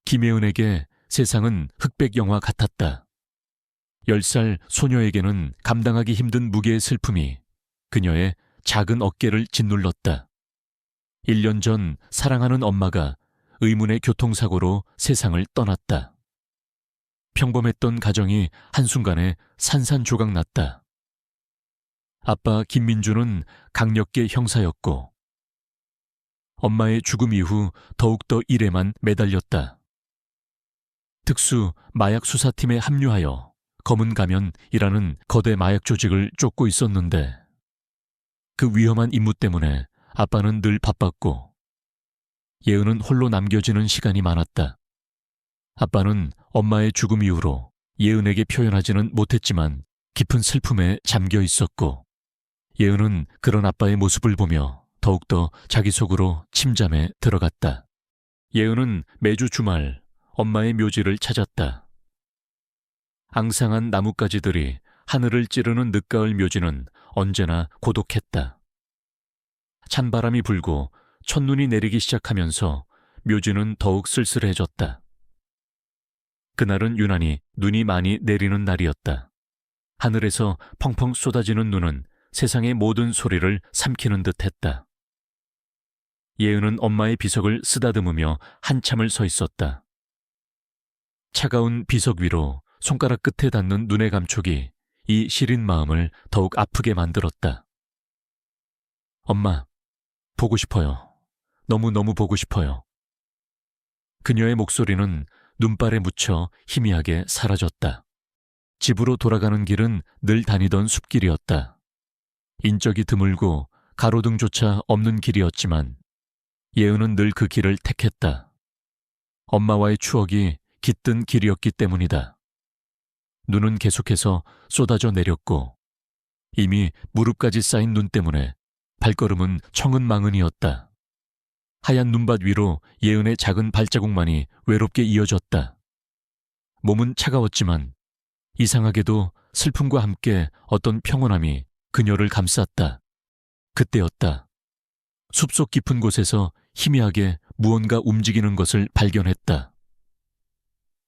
김예은에게 세상은 흑백 영화 같았다. 10살 소녀에게는 감당하기 힘든 무게의 슬픔이 그녀의 작은 어깨를 짓눌렀다. 1년 전 사랑하는 엄마가 의문의 교통사고로 세상을 떠났다. 평범했던 가정이 한순간에 산산조각 났다. 아빠 김민주는 강력계 형사였고 엄마의 죽음 이후 더욱더 일에만 매달렸다. 특수 마약 수사팀에 합류하여 검은 가면이라는 거대 마약 조직을 쫓고 있었는데 그 위험한 임무 때문에 아빠는 늘 바빴고 예은은 홀로 남겨지는 시간이 많았다. 아빠는 엄마의 죽음 이후로 예은에게 표현하지는 못했지만 깊은 슬픔에 잠겨 있었고 예은은 그런 아빠의 모습을 보며 더욱더 자기 속으로 침잠에 들어갔다. 예은은 매주 주말 엄마의 묘지를 찾았다. 앙상한 나뭇가지들이 하늘을 찌르는 늦가을 묘지는 언제나 고독했다. 찬바람이 불고 첫눈이 내리기 시작하면서 묘지는 더욱 쓸쓸해졌다. 그날은 유난히 눈이 많이 내리는 날이었다. 하늘에서 펑펑 쏟아지는 눈은 세상의 모든 소리를 삼키는 듯했다. 예은은 엄마의 비석을 쓰다듬으며 한참을 서 있었다. 차가운 비석 위로 손가락 끝에 닿는 눈의 감촉이 이 시린 마음을 더욱 아프게 만들었다. 엄마, 보고 싶어요. 너무너무 보고 싶어요. 그녀의 목소리는 눈발에 묻혀 희미하게 사라졌다. 집으로 돌아가는 길은 늘 다니던 숲길이었다. 인적이 드물고 가로등조차 없는 길이었지만 예은은 늘 그 길을 택했다. 엄마와의 추억이 깃든 길이었기 때문이다. 눈은 계속해서 쏟아져 내렸고 이미 무릎까지 쌓인 눈 때문에 발걸음은 청은망은이었다. 하얀 눈밭 위로 예은의 작은 발자국만이 외롭게 이어졌다. 몸은 차가웠지만 이상하게도 슬픔과 함께 어떤 평온함이 그녀를 감쌌다. 그때였다. 숲속 깊은 곳에서 희미하게 무언가 움직이는 것을 발견했다.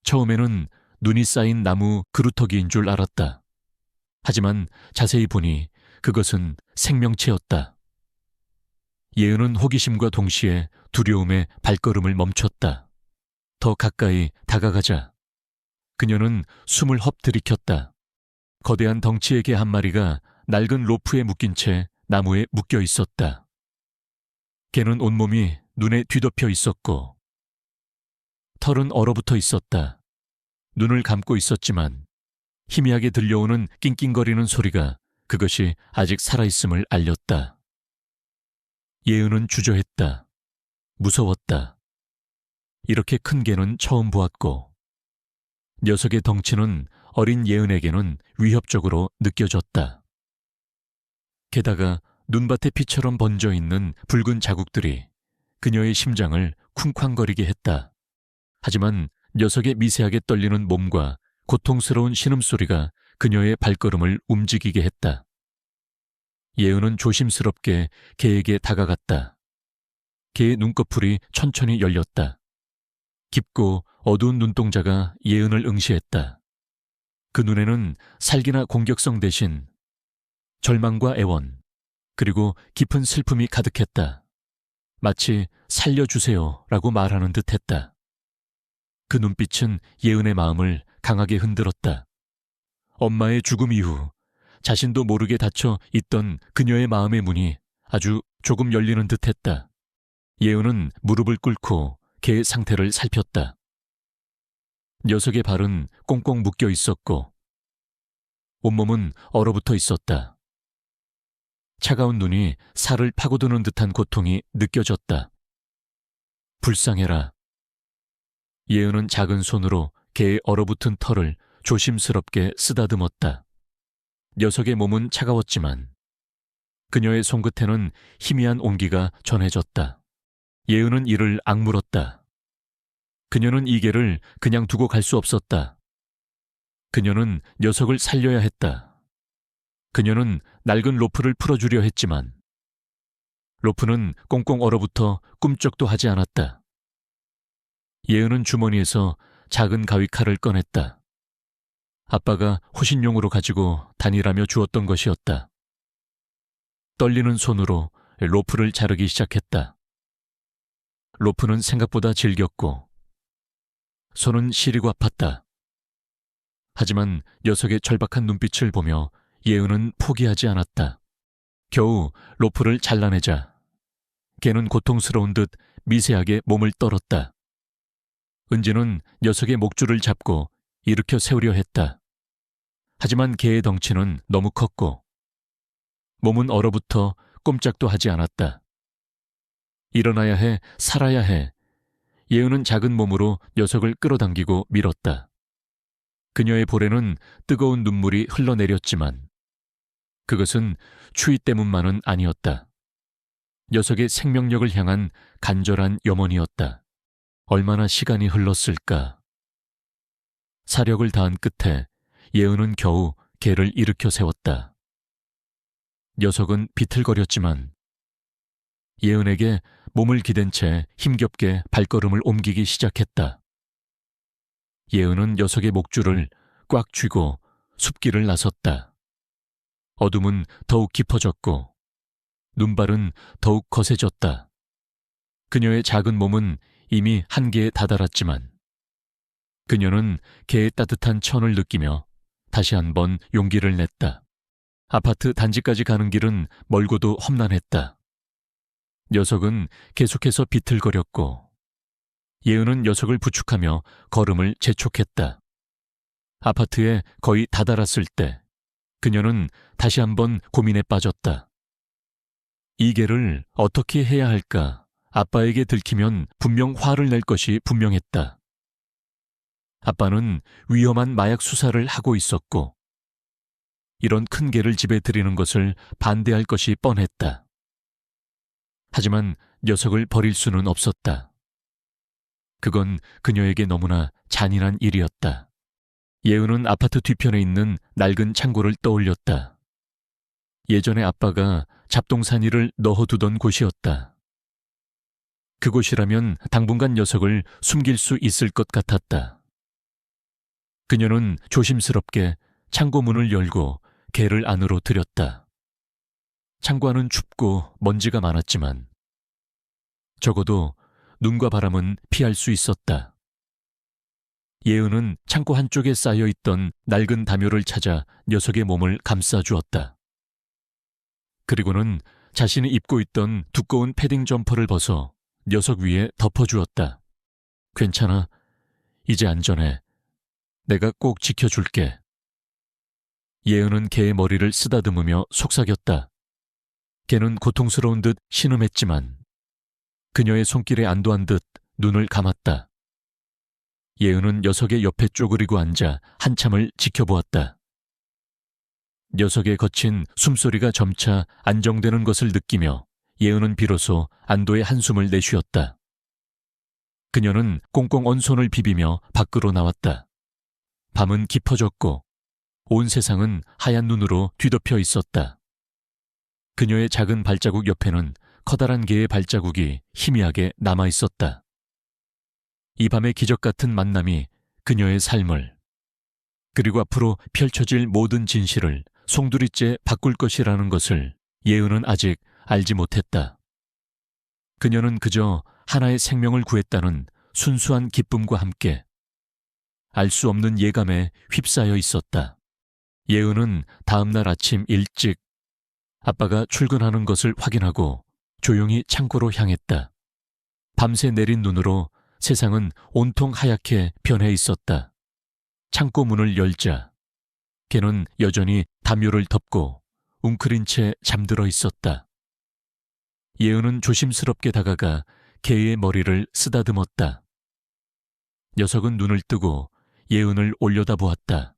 처음에는 눈이 쌓인 나무 그루터기인 줄 알았다. 하지만 자세히 보니 그것은 생명체였다. 예은은 호기심과 동시에 두려움에 발걸음을 멈췄다. 더 가까이 다가가자 그녀는 숨을 헙 들이켰다. 거대한 덩치의 개 한 마리가 낡은 로프에 묶인 채 나무에 묶여 있었다. 개는 온몸이 눈에 뒤덮여 있었고 털은 얼어붙어 있었다. 눈을 감고 있었지만 희미하게 들려오는 낑낑거리는 소리가 그것이 아직 살아있음을 알렸다. 예은은 주저했다. 무서웠다. 이렇게 큰 개는 처음 보았고 녀석의 덩치는 어린 예은에게는 위협적으로 느껴졌다. 게다가 눈밭에 피처럼 번져 있는 붉은 자국들이 그녀의 심장을 쿵쾅거리게 했다. 하지만 녀석의 미세하게 떨리는 몸과 고통스러운 신음소리가 그녀의 발걸음을 움직이게 했다. 예은은 조심스럽게 개에게 다가갔다. 개의 눈꺼풀이 천천히 열렸다. 깊고 어두운 눈동자가 예은을 응시했다. 그 눈에는 살기나 공격성 대신 절망과 애원, 그리고 깊은 슬픔이 가득했다. 마치 살려주세요라고 말하는 듯했다. 그 눈빛은 예은의 마음을 강하게 흔들었다. 엄마의 죽음 이후 자신도 모르게 닫혀 있던 그녀의 마음의 문이 아주 조금 열리는 듯했다. 예은은 무릎을 꿇고 개의 상태를 살폈다. 녀석의 발은 꽁꽁 묶여 있었고 온몸은 얼어붙어 있었다. 차가운 눈이 살을 파고드는 듯한 고통이 느껴졌다. 불쌍해라. 예은은 작은 손으로 개의 얼어붙은 털을 조심스럽게 쓰다듬었다. 녀석의 몸은 차가웠지만 그녀의 손끝에는 희미한 온기가 전해졌다. 예은은 이를 악물었다. 그녀는 이 개를 그냥 두고 갈 수 없었다. 그녀는 녀석을 살려야 했다. 그녀는 낡은 로프를 풀어주려 했지만 로프는 꽁꽁 얼어붙어 꿈쩍도 하지 않았다. 예은은 주머니에서 작은 가위칼을 꺼냈다. 아빠가 호신용으로 가지고 다니라며 주었던 것이었다. 떨리는 손으로 로프를 자르기 시작했다. 로프는 생각보다 질겼고 손은 시리고 아팠다. 하지만 녀석의 절박한 눈빛을 보며 예은은 포기하지 않았다. 겨우 로프를 잘라내자 걔는 고통스러운 듯 미세하게 몸을 떨었다. 은지는 녀석의 목줄을 잡고 일으켜 세우려 했다. 하지만 개의 덩치는 너무 컸고 몸은 얼어붙어 꼼짝도 하지 않았다. 일어나야 해, 살아야 해. 예은은 작은 몸으로 녀석을 끌어당기고 밀었다. 그녀의 볼에는 뜨거운 눈물이 흘러내렸지만 그것은 추위 때문만은 아니었다. 녀석의 생명력을 향한 간절한 염원이었다. 얼마나 시간이 흘렀을까. 사력을 다한 끝에 예은은 겨우 개를 일으켜 세웠다. 녀석은 비틀거렸지만 예은에게 몸을 기댄 채 힘겹게 발걸음을 옮기기 시작했다. 예은은 녀석의 목줄을 꽉 쥐고 숲길을 나섰다. 어둠은 더욱 깊어졌고 눈발은 더욱 거세졌다. 그녀의 작은 몸은 이미 한계에 다다랐지만 그녀는 개의 따뜻한 천을 느끼며 다시 한번 용기를 냈다. 아파트 단지까지 가는 길은 멀고도 험난했다. 녀석은 계속해서 비틀거렸고 예은은 녀석을 부축하며 걸음을 재촉했다. 아파트에 거의 다다랐을 때 그녀는 다시 한번 고민에 빠졌다. 이 개를 어떻게 해야 할까? 아빠에게 들키면 분명 화를 낼 것이 분명했다. 아빠는 위험한 마약 수사를 하고 있었고 이런 큰 개를 집에 들이는 것을 반대할 것이 뻔했다. 하지만 녀석을 버릴 수는 없었다. 그건 그녀에게 너무나 잔인한 일이었다. 예은은 아파트 뒤편에 있는 낡은 창고를 떠올렸다. 예전에 아빠가 잡동사니를 넣어두던 곳이었다. 그곳이라면 당분간 녀석을 숨길 수 있을 것 같았다. 그녀는 조심스럽게 창고 문을 열고 개를 안으로 들였다. 창고 안은 춥고 먼지가 많았지만 적어도 눈과 바람은 피할 수 있었다. 예은은 창고 한쪽에 쌓여있던 낡은 담요를 찾아 녀석의 몸을 감싸주었다. 그리고는 자신이 입고 있던 두꺼운 패딩 점퍼를 벗어 녀석 위에 덮어주었다. 괜찮아. 이제 안전해. 내가 꼭 지켜줄게. 예은은 개의 머리를 쓰다듬으며 속삭였다. 개는 고통스러운 듯 신음했지만 그녀의 손길에 안도한 듯 눈을 감았다. 예은은 녀석의 옆에 쪼그리고 앉아 한참을 지켜보았다. 녀석의 거친 숨소리가 점차 안정되는 것을 느끼며 예은은 비로소 안도의 한숨을 내쉬었다. 그녀는 꽁꽁 언 손을 비비며 밖으로 나왔다. 밤은 깊어졌고 온 세상은 하얀 눈으로 뒤덮여 있었다. 그녀의 작은 발자국 옆에는 커다란 개의 발자국이 희미하게 남아 있었다. 이 밤의 기적 같은 만남이 그녀의 삶을 그리고 앞으로 펼쳐질 모든 진실을 송두리째 바꿀 것이라는 것을 예은은 아직 알지 못했다. 그녀는 그저 하나의 생명을 구했다는 순수한 기쁨과 함께 알 수 없는 예감에 휩싸여 있었다. 예은은 다음 날 아침 일찍 아빠가 출근하는 것을 확인하고 조용히 창고로 향했다. 밤새 내린 눈으로 세상은 온통 하얗게 변해 있었다. 창고 문을 열자 개는 여전히 담요를 덮고 웅크린 채 잠들어 있었다. 예은은 조심스럽게 다가가 개의 머리를 쓰다듬었다. 녀석은 눈을 뜨고 예은을 올려다보았다.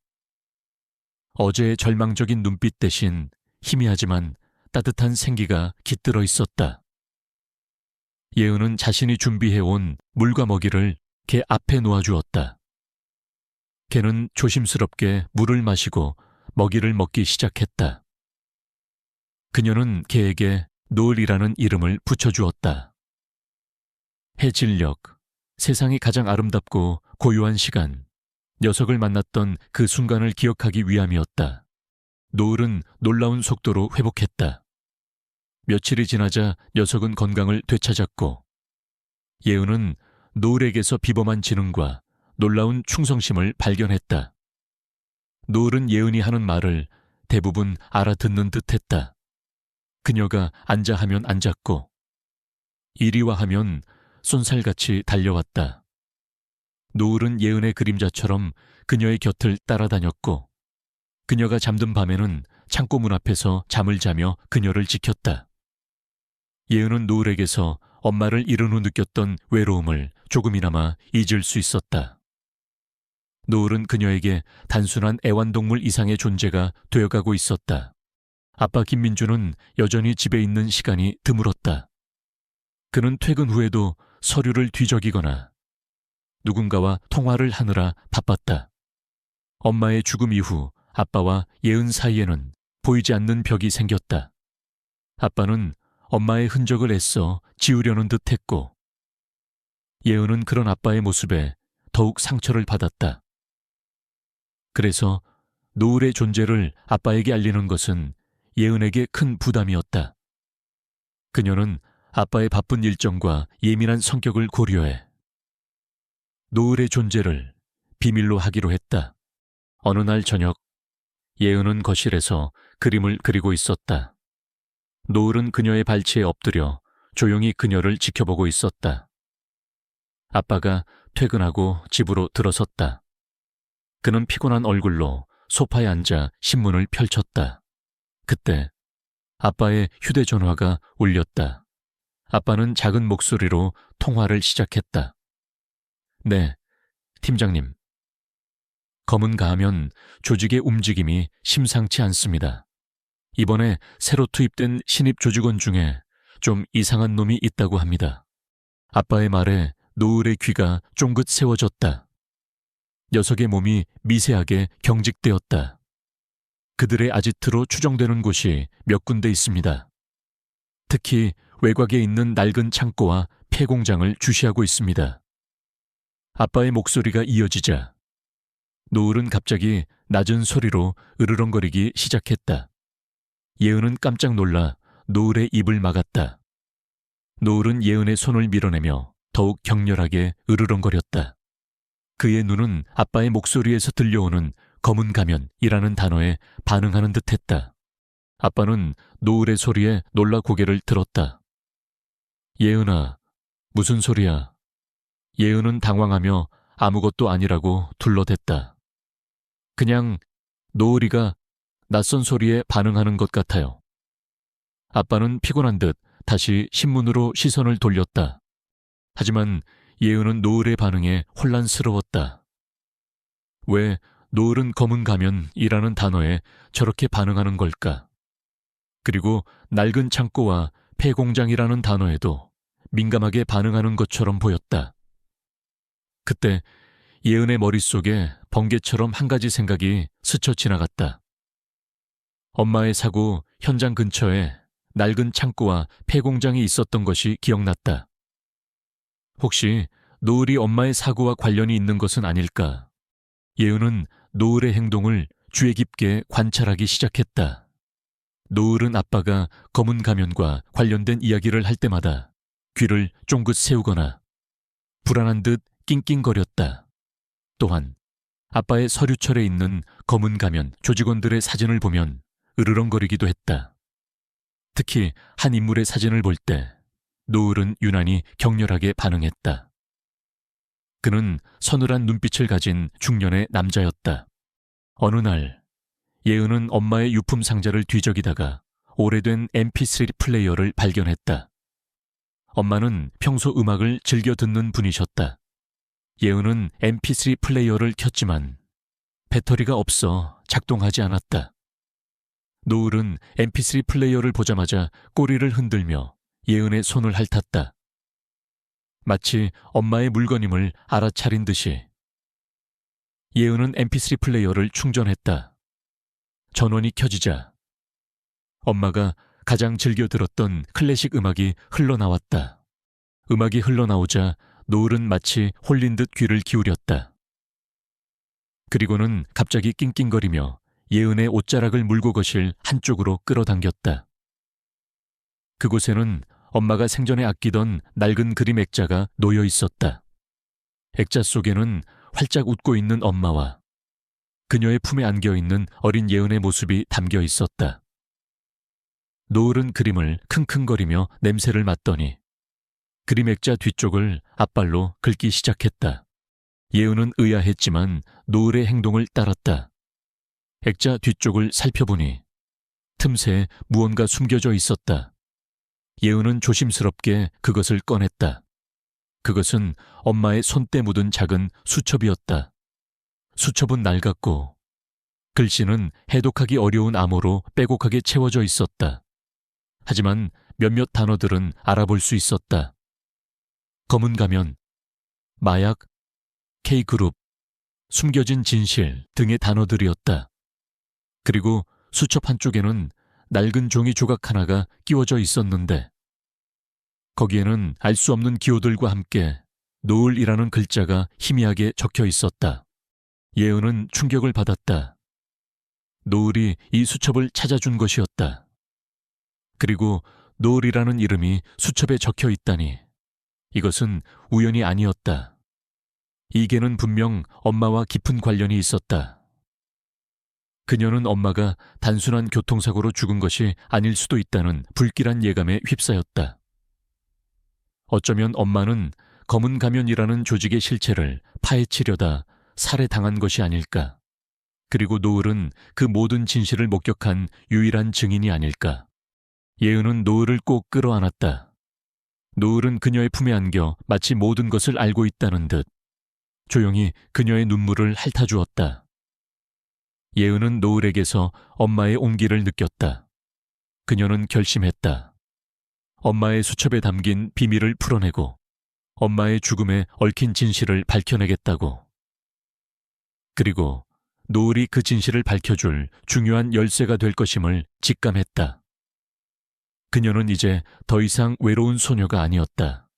어제의 절망적인 눈빛 대신 희미하지만 따뜻한 생기가 깃들어 있었다. 예은은 자신이 준비해온 물과 먹이를 개 앞에 놓아주었다. 개는 조심스럽게 물을 마시고 먹이를 먹기 시작했다. 그녀는 개에게 노을이라는 이름을 붙여주었다. 해질녘, 세상이 가장 아름답고 고요한 시간, 녀석을 만났던 그 순간을 기억하기 위함이었다. 노을은 놀라운 속도로 회복했다. 며칠이 지나자 녀석은 건강을 되찾았고 예은은 노을에게서 비범한 지능과 놀라운 충성심을 발견했다. 노을은 예은이 하는 말을 대부분 알아듣는 듯했다. 그녀가 앉아 하면 앉았고 이리와 하면 쏜살같이 달려왔다. 노을은 예은의 그림자처럼 그녀의 곁을 따라다녔고 그녀가 잠든 밤에는 창고 문 앞에서 잠을 자며 그녀를 지켰다. 예은은 노을에게서 엄마를 잃은 후 느꼈던 외로움을 조금이나마 잊을 수 있었다. 노을은 그녀에게 단순한 애완동물 이상의 존재가 되어가고 있었다. 아빠 김민주는 여전히 집에 있는 시간이 드물었다. 그는 퇴근 후에도 서류를 뒤적이거나 누군가와 통화를 하느라 바빴다. 엄마의 죽음 이후 아빠와 예은 사이에는 보이지 않는 벽이 생겼다. 아빠는 엄마의 흔적을 애써 지우려는 듯했고 예은은 그런 아빠의 모습에 더욱 상처를 받았다. 그래서 노을의 존재를 아빠에게 알리는 것은 예은에게 큰 부담이었다. 그녀는 아빠의 바쁜 일정과 예민한 성격을 고려해 노을의 존재를 비밀로 하기로 했다. 어느 날 저녁, 예은은 거실에서 그림을 그리고 있었다. 노을은 그녀의 발치에 엎드려 조용히 그녀를 지켜보고 있었다. 아빠가 퇴근하고 집으로 들어섰다. 그는 피곤한 얼굴로 소파에 앉아 신문을 펼쳤다. 그때 아빠의 휴대전화가 울렸다. 아빠는 작은 목소리로 통화를 시작했다. 네, 팀장님. 검은 가하면 조직의 움직임이 심상치 않습니다. 이번에 새로 투입된 신입 조직원 중에 좀 이상한 놈이 있다고 합니다. 아빠의 말에 노을의 귀가 쫑긋 세워졌다. 녀석의 몸이 미세하게 경직되었다. 그들의 아지트로 추정되는 곳이 몇 군데 있습니다. 특히 외곽에 있는 낡은 창고와 폐공장을 주시하고 있습니다. 아빠의 목소리가 이어지자 노을은 갑자기 낮은 소리로 으르렁거리기 시작했다. 예은은 깜짝 놀라 노을의 입을 막았다. 노을은 예은의 손을 밀어내며 더욱 격렬하게 으르렁거렸다. 그의 눈은 아빠의 목소리에서 들려오는 검은 가면이라는 단어에 반응하는 듯했다. 아빠는 노을의 소리에 놀라 고개를 들었다. 예은아, 무슨 소리야? 예은은 당황하며 아무것도 아니라고 둘러댔다. 그냥 노을이가 낯선 소리에 반응하는 것 같아요. 아빠는 피곤한 듯 다시 신문으로 시선을 돌렸다. 하지만 예은은 노을의 반응에 혼란스러웠다. 왜 노을은 검은 가면이라는 단어에 저렇게 반응하는 걸까? 그리고 낡은 창고와 폐공장이라는 단어에도 민감하게 반응하는 것처럼 보였다. 그때 예은의 머릿속에 번개처럼 한 가지 생각이 스쳐 지나갔다. 엄마의 사고 현장 근처에 낡은 창고와 폐공장이 있었던 것이 기억났다. 혹시 노을이 엄마의 사고와 관련이 있는 것은 아닐까? 예은은 노을의 행동을 주의 깊게 관찰하기 시작했다. 노을은 아빠가 검은 가면과 관련된 이야기를 할 때마다 귀를 쫑긋 세우거나 불안한 듯 낑낑거렸다. 또한 아빠의 서류철에 있는 검은 가면 조직원들의 사진을 보면 으르렁거리기도 했다. 특히 한 인물의 사진을 볼 때 노을은 유난히 격렬하게 반응했다. 그는 서늘한 눈빛을 가진 중년의 남자였다. 어느 날 예은은 엄마의 유품 상자를 뒤적이다가 오래된 mp3 플레이어를 발견했다. 엄마는 평소 음악을 즐겨 듣는 분이셨다. 예은은 mp3 플레이어를 켰지만 배터리가 없어 작동하지 않았다. 노을은 mp3 플레이어를 보자마자 꼬리를 흔들며 예은의 손을 핥았다. 마치 엄마의 물건임을 알아차린 듯이. 예은은 mp3 플레이어를 충전했다. 전원이 켜지자 엄마가 가장 즐겨 들었던 클래식 음악이 흘러나왔다. 음악이 흘러나오자 노을은 마치 홀린 듯 귀를 기울였다. 그리고는 갑자기 낑낑거리며 예은의 옷자락을 물고 거실 한쪽으로 끌어당겼다. 그곳에는 엄마가 생전에 아끼던 낡은 그림 액자가 놓여 있었다. 액자 속에는 활짝 웃고 있는 엄마와 그녀의 품에 안겨 있는 어린 예은의 모습이 담겨 있었다. 노을은 그림을 킁킁거리며 냄새를 맡더니 그림 액자 뒤쪽을 앞발로 긁기 시작했다. 예은은 의아했지만 노을의 행동을 따랐다. 액자 뒤쪽을 살펴보니 틈새에 무언가 숨겨져 있었다. 예은은 조심스럽게 그것을 꺼냈다. 그것은 엄마의 손때 묻은 작은 수첩이었다. 수첩은 낡았고 글씨는 해독하기 어려운 암호로 빼곡하게 채워져 있었다. 하지만 몇몇 단어들은 알아볼 수 있었다. 검은 가면, 마약, K그룹, 숨겨진 진실 등의 단어들이었다. 그리고 수첩 한쪽에는 낡은 종이 조각 하나가 끼워져 있었는데 거기에는 알 수 없는 기호들과 함께 노을이라는 글자가 희미하게 적혀 있었다. 예은은 충격을 받았다. 노을이 이 수첩을 찾아준 것이었다. 그리고 노을이라는 이름이 수첩에 적혀 있다니 이것은 우연이 아니었다. 이게는 분명 엄마와 깊은 관련이 있었다. 그녀는 엄마가 단순한 교통사고로 죽은 것이 아닐 수도 있다는 불길한 예감에 휩싸였다. 어쩌면 엄마는 검은 가면이라는 조직의 실체를 파헤치려다 살해당한 것이 아닐까. 그리고 노을은 그 모든 진실을 목격한 유일한 증인이 아닐까. 예은은 노을을 꼭 끌어안았다. 노을은 그녀의 품에 안겨 마치 모든 것을 알고 있다는 듯 조용히 그녀의 눈물을 핥아주었다. 예은은 노을에게서 엄마의 온기를 느꼈다. 그녀는 결심했다. 엄마의 수첩에 담긴 비밀을 풀어내고 엄마의 죽음에 얽힌 진실을 밝혀내겠다고. 그리고 노을이 그 진실을 밝혀줄 중요한 열쇠가 될 것임을 직감했다. 그녀는 이제 더 이상 외로운 소녀가 아니었다.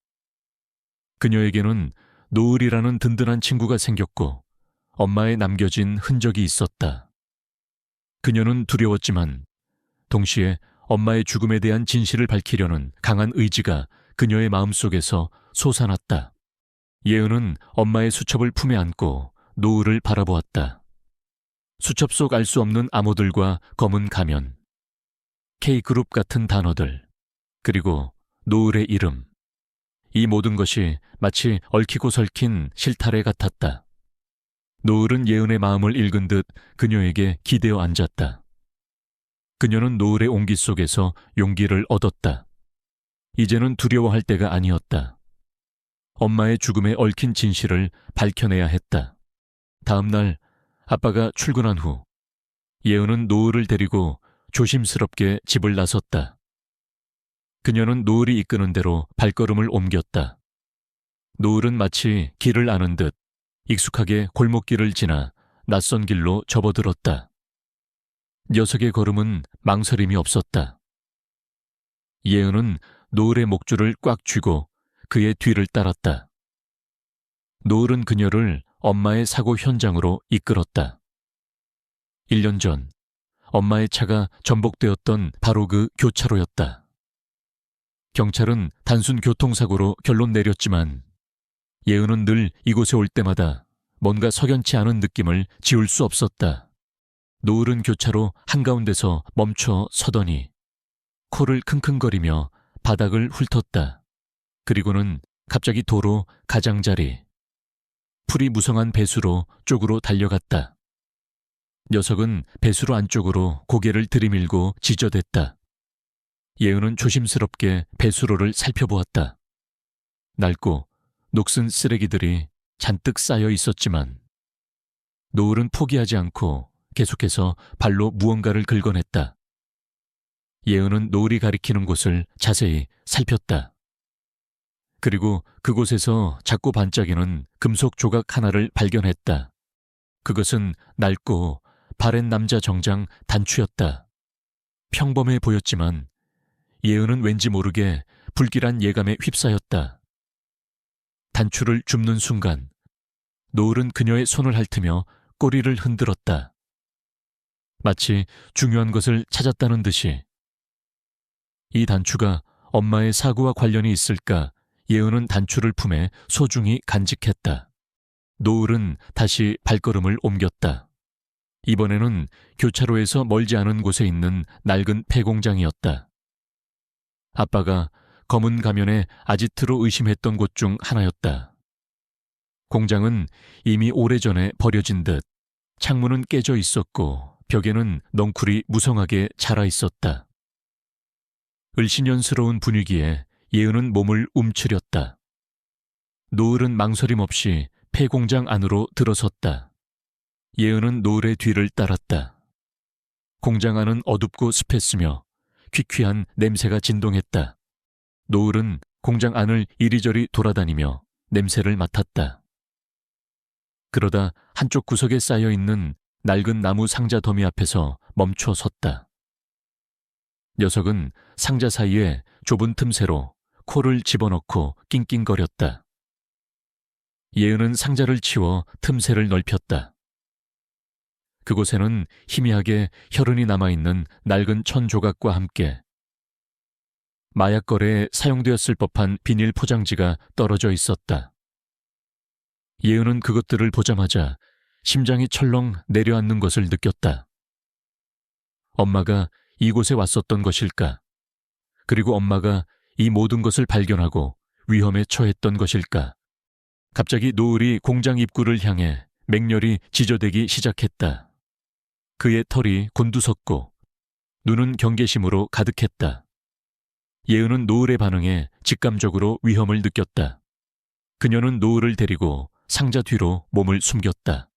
그녀에게는 노을이라는 든든한 친구가 생겼고 엄마에 남겨진 흔적이 있었다. 그녀는 두려웠지만 동시에 엄마의 죽음에 대한 진실을 밝히려는 강한 의지가 그녀의 마음속에서 솟아났다. 예은은 엄마의 수첩을 품에 안고 노을을 바라보았다. 수첩 속 알 수 없는 암호들과 검은 가면, K그룹 같은 단어들, 그리고 노을의 이름. 이 모든 것이 마치 얽히고 설킨 실타래 같았다. 노을은 예은의 마음을 읽은 듯 그녀에게 기대어 앉았다. 그녀는 노을의 온기 속에서 용기를 얻었다. 이제는 두려워할 때가 아니었다. 엄마의 죽음에 얽힌 진실을 밝혀내야 했다. 다음 날 아빠가 출근한 후 예은은 노을을 데리고 조심스럽게 집을 나섰다. 그녀는 노을이 이끄는 대로 발걸음을 옮겼다. 노을은 마치 길을 아는 듯 익숙하게 골목길을 지나 낯선 길로 접어들었다. 녀석의 걸음은 망설임이 없었다. 예은은 노을의 목줄을 꽉 쥐고 그의 뒤를 따랐다. 노을은 그녀를 엄마의 사고 현장으로 이끌었다. 1년 전 엄마의 차가 전복되었던 바로 그 교차로였다. 경찰은 단순 교통사고로 결론 내렸지만 예은은 늘 이곳에 올 때마다 뭔가 석연치 않은 느낌을 지울 수 없었다. 노을은 교차로 한가운데서 멈춰 서더니 코를 킁킁거리며 바닥을 훑었다. 그리고는 갑자기 도로 가장자리, 풀이 무성한 배수로 쪽으로 달려갔다. 녀석은 배수로 안쪽으로 고개를 들이밀고 지저댔다. 예은은 조심스럽게 배수로를 살펴보았다. 낡고 녹슨 쓰레기들이 잔뜩 쌓여 있었지만 노을은 포기하지 않고 계속해서 발로 무언가를 긁어냈다. 예은은 노을이 가리키는 곳을 자세히 살폈다. 그리고 그곳에서 작고 반짝이는 금속 조각 하나를 발견했다. 그것은 낡고 바랜 남자 정장 단추였다. 평범해 보였지만 예은은 왠지 모르게 불길한 예감에 휩싸였다. 단추를 줍는 순간 노을은 그녀의 손을 핥으며 꼬리를 흔들었다. 마치 중요한 것을 찾았다는 듯이. 이 단추가 엄마의 사고와 관련이 있을까 예은은 단추를 품에 소중히 간직했다. 노을은 다시 발걸음을 옮겼다. 이번에는 교차로에서 멀지 않은 곳에 있는 낡은 폐공장이었다. 아빠가 검은 가면에 아지트로 의심했던 곳 중 하나였다. 공장은 이미 오래전에 버려진 듯 창문은 깨져 있었고 벽에는 넝쿨이 무성하게 자라 있었다. 을신연스러운 분위기에 예은은 몸을 움츠렸다. 노을은 망설임 없이 폐공장 안으로 들어섰다. 예은은 노을의 뒤를 따랐다. 공장 안은 어둡고 습했으며 퀴퀴한 냄새가 진동했다. 노을은 공장 안을 이리저리 돌아다니며 냄새를 맡았다. 그러다 한쪽 구석에 쌓여있는 낡은 나무 상자 더미 앞에서 멈춰 섰다. 녀석은 상자 사이에 좁은 틈새로 코를 집어넣고 낑낑거렸다. 예은은 상자를 치워 틈새를 넓혔다. 그곳에는 희미하게 혈흔이 남아있는 낡은 천 조각과 함께 마약 거래에 사용되었을 법한 비닐 포장지가 떨어져 있었다. 예은은 그것들을 보자마자 심장이 철렁 내려앉는 것을 느꼈다. 엄마가 이곳에 왔었던 것일까? 그리고 엄마가 이 모든 것을 발견하고 위험에 처했던 것일까? 갑자기 노을이 공장 입구를 향해 맹렬히 지저대기 시작했다. 그의 털이 곤두섰고 눈은 경계심으로 가득했다. 예은은 노을의 반응에 직감적으로 위험을 느꼈다. 그녀는 노을을 데리고 상자 뒤로 몸을 숨겼다.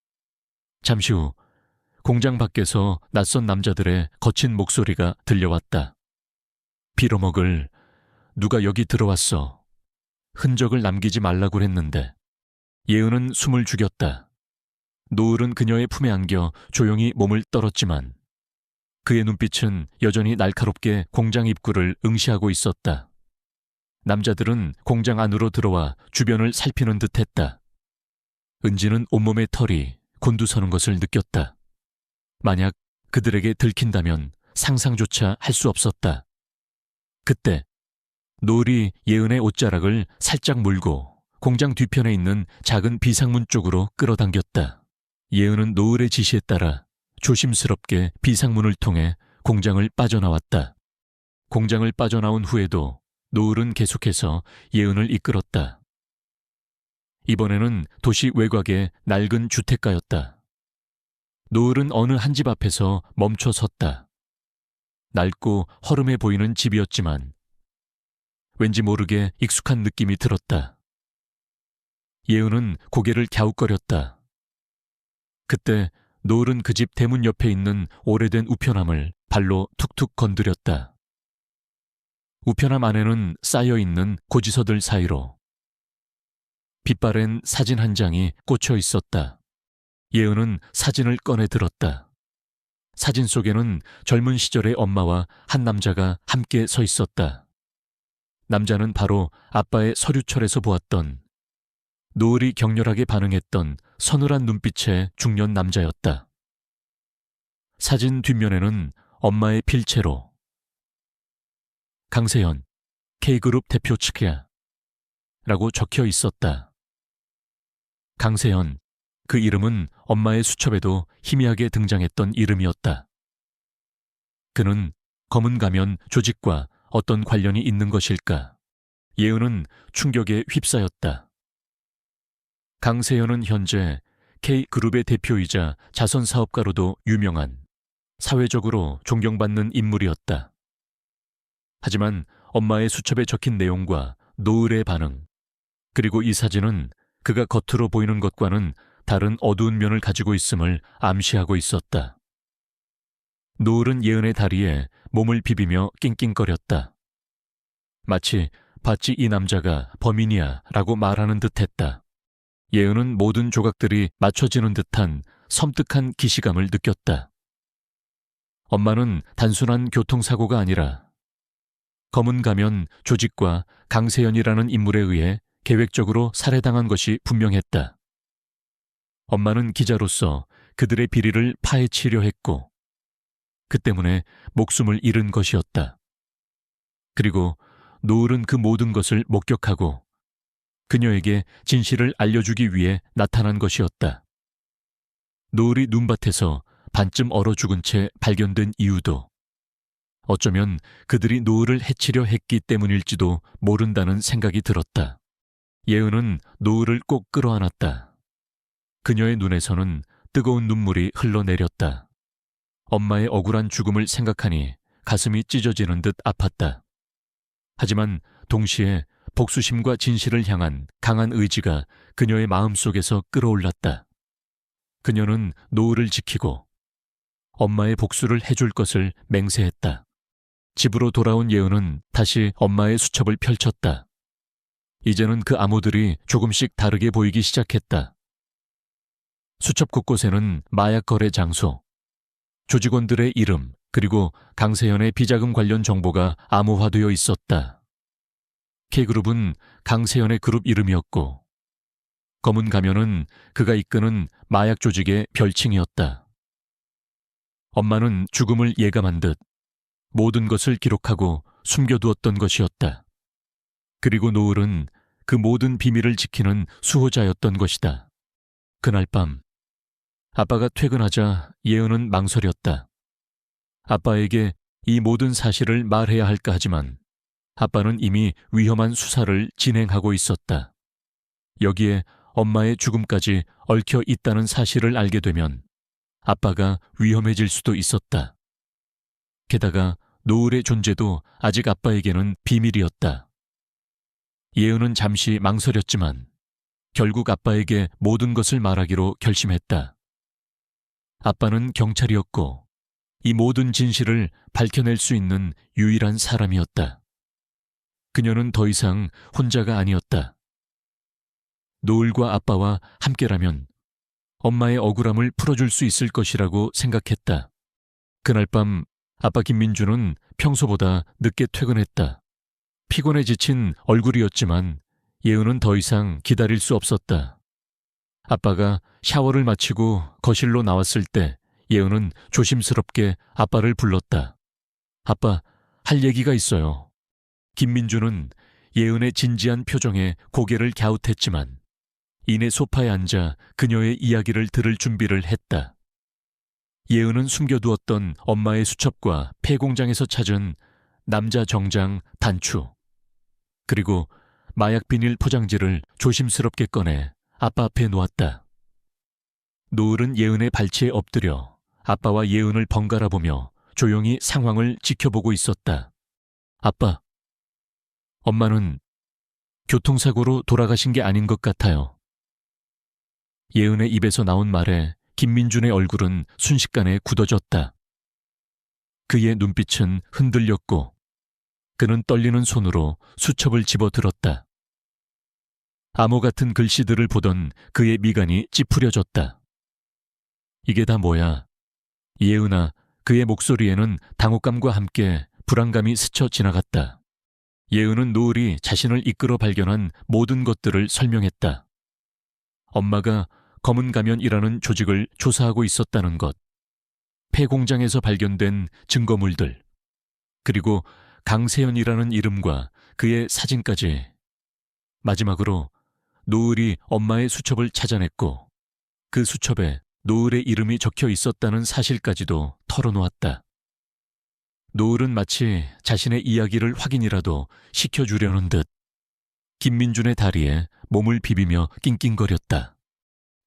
잠시 후 공장 밖에서 낯선 남자들의 거친 목소리가 들려왔다. 빌어먹을, 누가 여기 들어왔어. 흔적을 남기지 말라고 했는데. 예은은 숨을 죽였다. 노을은 그녀의 품에 안겨 조용히 몸을 떨었지만 그의 눈빛은 여전히 날카롭게 공장 입구를 응시하고 있었다. 남자들은 공장 안으로 들어와 주변을 살피는 듯했다. 은지는 온몸의 털이 곤두서는 것을 느꼈다. 만약 그들에게 들킨다면 상상조차 할 수 없었다. 그때 노을이 예은의 옷자락을 살짝 물고 공장 뒤편에 있는 작은 비상문 쪽으로 끌어당겼다. 예은은 노을의 지시에 따라 조심스럽게 비상문을 통해 공장을 빠져나왔다. 공장을 빠져나온 후에도 노을은 계속해서 예은을 이끌었다. 이번에는 도시 외곽의 낡은 주택가였다. 노을은 어느 한 집 앞에서 멈춰 섰다. 낡고 허름해 보이는 집이었지만 왠지 모르게 익숙한 느낌이 들었다. 예은은 고개를 갸웃거렸다. 그때 노을은 그 집 대문 옆에 있는 오래된 우편함을 발로 툭툭 건드렸다. 우편함 안에는 쌓여있는 고지서들 사이로 빛바랜 사진 한 장이 꽂혀 있었다. 예은은 사진을 꺼내 들었다. 사진 속에는 젊은 시절의 엄마와 한 남자가 함께 서 있었다. 남자는 바로 아빠의 서류철에서 보았던 노을이 격렬하게 반응했던 서늘한 눈빛의 중년 남자였다. 사진 뒷면에는 엄마의 필체로 강세현, K그룹 대표 측이야 라고 적혀 있었다. 강세현, 그 이름은 엄마의 수첩에도 희미하게 등장했던 이름이었다. 그는 검은 가면 조직과 어떤 관련이 있는 것일까? 예은은 충격에 휩싸였다. 강세현은 현재 K그룹의 대표이자 자선사업가로도 유명한 사회적으로 존경받는 인물이었다. 하지만 엄마의 수첩에 적힌 내용과 노을의 반응, 그리고 이 사진은 그가 겉으로 보이는 것과는 다른 어두운 면을 가지고 있음을 암시하고 있었다. 노을은 예은의 다리에 몸을 비비며 낑낑거렸다. 마치 봤지 이 남자가 범인이야 라고 말하는 듯했다. 예은은 모든 조각들이 맞춰지는 듯한 섬뜩한 기시감을 느꼈다. 엄마는 단순한 교통사고가 아니라 검은 가면 조직과 강세연이라는 인물에 의해 계획적으로 살해당한 것이 분명했다. 엄마는 기자로서 그들의 비리를 파헤치려 했고 그 때문에 목숨을 잃은 것이었다. 그리고 노을은 그 모든 것을 목격하고 그녀에게 진실을 알려주기 위해 나타난 것이었다. 노을이 눈밭에서 반쯤 얼어 죽은 채 발견된 이유도 어쩌면 그들이 노을을 해치려 했기 때문일지도 모른다는 생각이 들었다. 예은은 노을을 꼭 끌어안았다. 그녀의 눈에서는 뜨거운 눈물이 흘러내렸다. 엄마의 억울한 죽음을 생각하니 가슴이 찢어지는 듯 아팠다. 하지만 동시에 복수심과 진실을 향한 강한 의지가 그녀의 마음속에서 끌어올랐다. 그녀는 노을을 지키고 엄마의 복수를 해줄 것을 맹세했다. 집으로 돌아온 예은은 다시 엄마의 수첩을 펼쳤다. 이제는 그 암호들이 조금씩 다르게 보이기 시작했다. 수첩 곳곳에는 마약 거래 장소, 조직원들의 이름, 그리고 강세현의 비자금 관련 정보가 암호화되어 있었다. K그룹은 강세현의 그룹 이름이었고 검은 가면은 그가 이끄는 마약 조직의 별칭이었다. 엄마는 죽음을 예감한 듯 모든 것을 기록하고 숨겨두었던 것이었다. 그리고 노을은 그 모든 비밀을 지키는 수호자였던 것이다. 그날 밤 아빠가 퇴근하자 예은은 망설였다. 아빠에게 이 모든 사실을 말해야 할까 하지만 아빠는 이미 위험한 수사를 진행하고 있었다. 여기에 엄마의 죽음까지 얽혀 있다는 사실을 알게 되면 아빠가 위험해질 수도 있었다. 게다가 노을의 존재도 아직 아빠에게는 비밀이었다. 예은은 잠시 망설였지만 결국 아빠에게 모든 것을 말하기로 결심했다. 아빠는 경찰이었고 이 모든 진실을 밝혀낼 수 있는 유일한 사람이었다. 그녀는 더 이상 혼자가 아니었다. 노을과 아빠와 함께라면 엄마의 억울함을 풀어줄 수 있을 것이라고 생각했다. 그날 밤 아빠 김민주는 평소보다 늦게 퇴근했다. 피곤해 지친 얼굴이었지만 예은은 더 이상 기다릴 수 없었다. 아빠가 샤워를 마치고 거실로 나왔을 때 예은은 조심스럽게 아빠를 불렀다. 아빠, 할 얘기가 있어요. 김민주는 예은의 진지한 표정에 고개를 갸웃했지만 이내 소파에 앉아 그녀의 이야기를 들을 준비를 했다. 예은은 숨겨두었던 엄마의 수첩과 폐공장에서 찾은 남자 정장 단추, 그리고 마약 비닐 포장지를 조심스럽게 꺼내 아빠 앞에 놓았다. 노을은 예은의 발치에 엎드려 아빠와 예은을 번갈아 보며 조용히 상황을 지켜보고 있었다. 아빠, 엄마는 교통사고로 돌아가신 게 아닌 것 같아요. 예은의 입에서 나온 말에 김민준의 얼굴은 순식간에 굳어졌다. 그의 눈빛은 흔들렸고 그는 떨리는 손으로 수첩을 집어들었다. 암호 같은 글씨들을 보던 그의 미간이 찌푸려졌다. 이게 다 뭐야? 예은아, 그의 목소리에는 당혹감과 함께 불안감이 스쳐 지나갔다. 예은은 노을이 자신을 이끌어 발견한 모든 것들을 설명했다. 엄마가 검은 가면이라는 조직을 조사하고 있었다는 것, 폐공장에서 발견된 증거물들, 그리고 강세현이라는 이름과 그의 사진까지. 마지막으로 노을이 엄마의 수첩을 찾아냈고 그 수첩에 노을의 이름이 적혀 있었다는 사실까지도 털어놓았다. 노을은 마치 자신의 이야기를 확인이라도 시켜주려는 듯 김민준의 다리에 몸을 비비며 낑낑거렸다.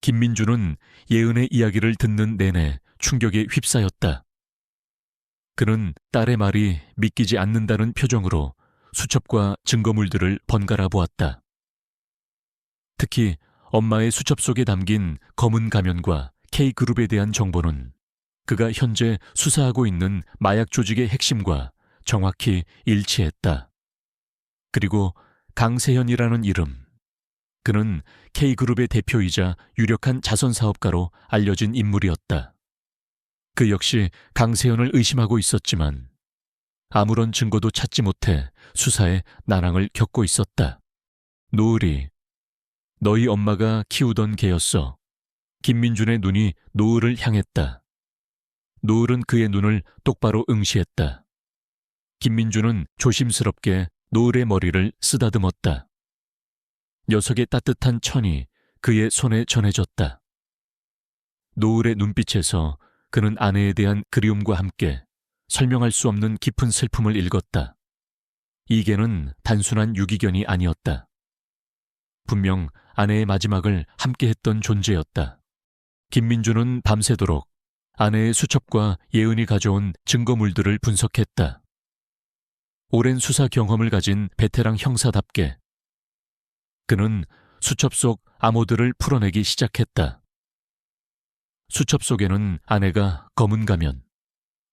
김민준은 예은의 이야기를 듣는 내내 충격에 휩싸였다. 그는 딸의 말이 믿기지 않는다는 표정으로 수첩과 증거물들을 번갈아 보았다. 특히 엄마의 수첩 속에 담긴 검은 가면과 K그룹에 대한 정보는 그가 현재 수사하고 있는 마약 조직의 핵심과 정확히 일치했다. 그리고 강세현이라는 이름, 그는 K그룹의 대표이자 유력한 자선사업가로 알려진 인물이었다. 그 역시 강세현을 의심하고 있었지만 아무런 증거도 찾지 못해 수사에 난항을 겪고 있었다. 노을이 너희 엄마가 키우던 개였어. 김민준의 눈이 노을을 향했다. 노을은 그의 눈을 똑바로 응시했다. 김민준은 조심스럽게 노을의 머리를 쓰다듬었다. 녀석의 따뜻한 천이 그의 손에 전해졌다. 노을의 눈빛에서 그는 아내에 대한 그리움과 함께 설명할 수 없는 깊은 슬픔을 읽었다. 이 개는 단순한 유기견이 아니었다. 분명 아내의 마지막을 함께했던 존재였다. 김민준은 밤새도록 아내의 수첩과 예은이 가져온 증거물들을 분석했다. 오랜 수사 경험을 가진 베테랑 형사답게 그는 수첩 속 암호들을 풀어내기 시작했다. 수첩 속에는 아내가 검은 가면,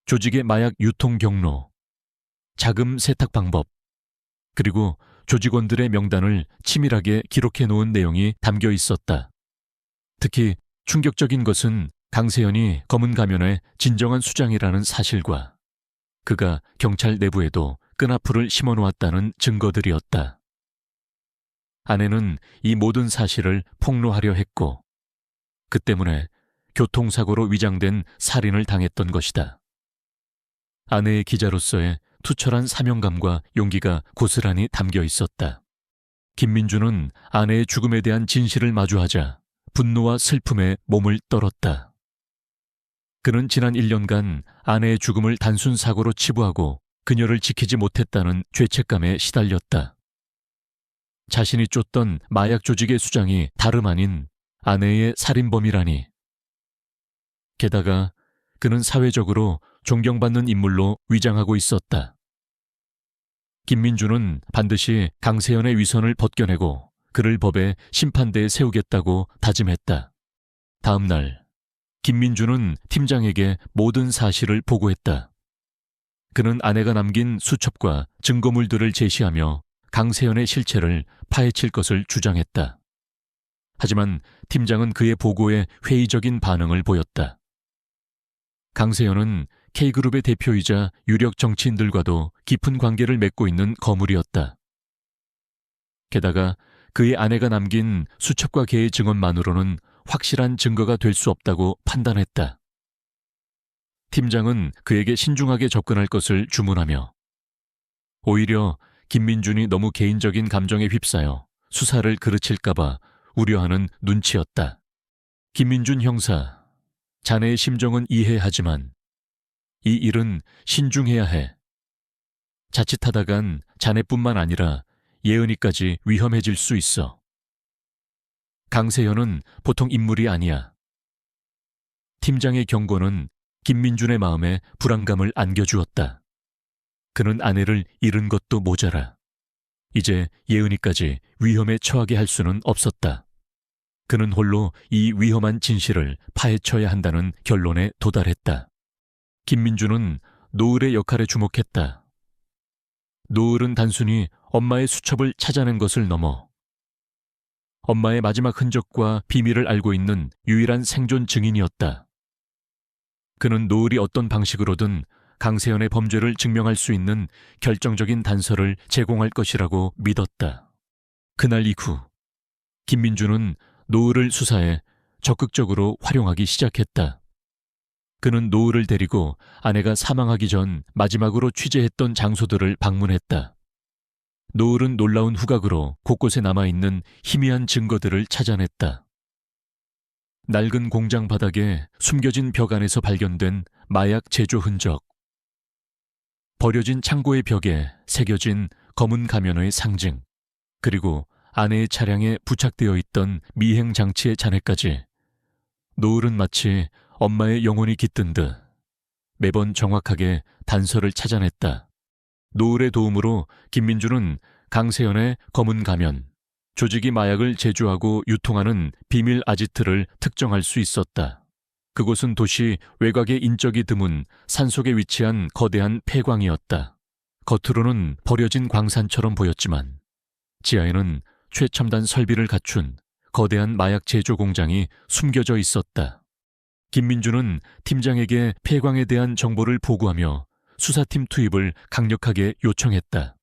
조직의 마약 유통 경로, 자금 세탁 방법, 그리고 조직원들의 명단을 치밀하게 기록해 놓은 내용이 담겨 있었다. 특히 충격적인 것은 강세연이 검은 가면의 진정한 수장이라는 사실과 그가 경찰 내부에도 끈앞풀을 심어놓았다는 증거들이었다. 아내는 이 모든 사실을 폭로하려 했고 그 때문에 교통사고로 위장된 살인을 당했던 것이다. 아내의 기자로서의 투철한 사명감과 용기가 고스란히 담겨 있었다. 김민준은 아내의 죽음에 대한 진실을 마주하자 분노와 슬픔에 몸을 떨었다. 그는 지난 1년간 아내의 죽음을 단순 사고로 치부하고 그녀를 지키지 못했다는 죄책감에 시달렸다. 자신이 쫓던 마약 조직의 수장이 다름 아닌 아내의 살인범이라니. 게다가 그는 사회적으로 존경받는 인물로 위장하고 있었다. 김민준은 반드시 강세연의 위선을 벗겨내고 그를 법의 심판대에 세우겠다고 다짐했다. 다음 날 김민준은 팀장에게 모든 사실을 보고했다. 그는 아내가 남긴 수첩과 증거물들을 제시하며 강세연의 실체를 파헤칠 것을 주장했다. 하지만 팀장은 그의 보고에 회의적인 반응을 보였다. 강세연은 K그룹의 대표이자 유력 정치인들과도 깊은 관계를 맺고 있는 거물이었다. 게다가 그의 아내가 남긴 수첩과 개의 증언만으로는 확실한 증거가 될 수 없다고 판단했다. 팀장은 그에게 신중하게 접근할 것을 주문하며 오히려 김민준이 너무 개인적인 감정에 휩싸여 수사를 그르칠까봐 우려하는 눈치였다. 김민준 형사, 자네의 심정은 이해하지만 이 일은 신중해야 해. 자칫하다간 자네뿐만 아니라 예은이까지 위험해질 수 있어. 강세연은 보통 인물이 아니야. 팀장의 경고는 김민준의 마음에 불안감을 안겨주었다. 그는 아내를 잃은 것도 모자라 이제 예은이까지 위험에 처하게 할 수는 없었다. 그는 홀로 이 위험한 진실을 파헤쳐야 한다는 결론에 도달했다. 김민준은 노을의 역할에 주목했다. 노을은 단순히 엄마의 수첩을 찾아낸 것을 넘어 엄마의 마지막 흔적과 비밀을 알고 있는 유일한 생존 증인이었다. 그는 노을이 어떤 방식으로든 강세연의 범죄를 증명할 수 있는 결정적인 단서를 제공할 것이라고 믿었다. 그날 이후 김민준은 노을을 수사해 적극적으로 활용하기 시작했다. 그는 노을을 데리고 아내가 사망하기 전 마지막으로 취재했던 장소들을 방문했다. 노을은 놀라운 후각으로 곳곳에 남아있는 희미한 증거들을 찾아냈다. 낡은 공장 바닥에 숨겨진 벽 안에서 발견된 마약 제조 흔적, 버려진 창고의 벽에 새겨진 검은 가면의 상징, 그리고 아내의 차량에 부착되어 있던 미행 장치의 잔해까지. 노을은 마치 엄마의 영혼이 깃든 듯 매번 정확하게 단서를 찾아냈다. 노을의 도움으로 김민준은 강세연의 검은 가면, 조직이 마약을 제조하고 유통하는 비밀 아지트를 특정할 수 있었다. 그곳은 도시 외곽의 인적이 드문 산속에 위치한 거대한 폐광이었다. 겉으로는 버려진 광산처럼 보였지만 지하에는 최첨단 설비를 갖춘 거대한 마약 제조 공장이 숨겨져 있었다. 김민준은 팀장에게 폐광에 대한 정보를 보고하며 수사팀 투입을 강력하게 요청했다.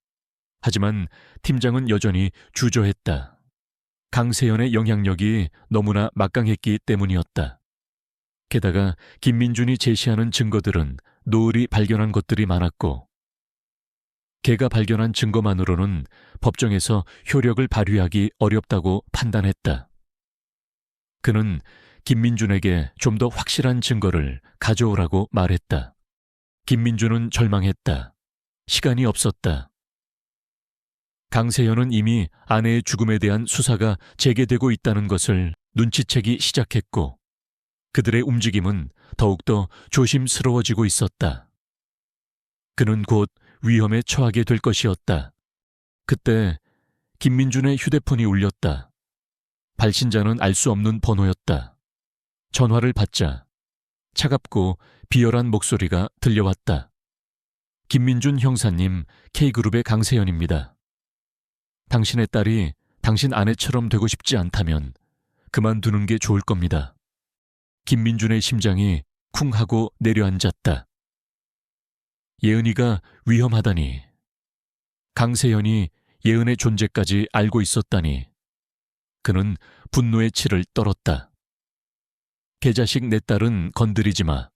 하지만 팀장은 여전히 주저했다. 강세연의 영향력이 너무나 막강했기 때문이었다. 게다가 김민준이 제시하는 증거들은 노을이 발견한 것들이 많았고, 걔가 발견한 증거만으로는 법정에서 효력을 발휘하기 어렵다고 판단했다. 그는 김민준에게 좀 더 확실한 증거를 가져오라고 말했다. 김민준은 절망했다. 시간이 없었다. 강세현은 이미 아내의 죽음에 대한 수사가 재개되고 있다는 것을 눈치채기 시작했고, 그들의 움직임은 더욱더 조심스러워지고 있었다. 그는 곧 위험에 처하게 될 것이었다. 그때 김민준의 휴대폰이 울렸다. 발신자는 알 수 없는 번호였다. 전화를 받자 차갑고 비열한 목소리가 들려왔다. 김민준 형사님, K그룹의 강세연입니다. 당신의 딸이 당신 아내처럼 되고 싶지 않다면 그만두는 게 좋을 겁니다. 김민준의 심장이 쿵 하고 내려앉았다. 예은이가 위험하다니. 강세연이 예은의 존재까지 알고 있었다니. 그는 분노의 치를 떨었다. 개자식 내 딸은 건드리지 마.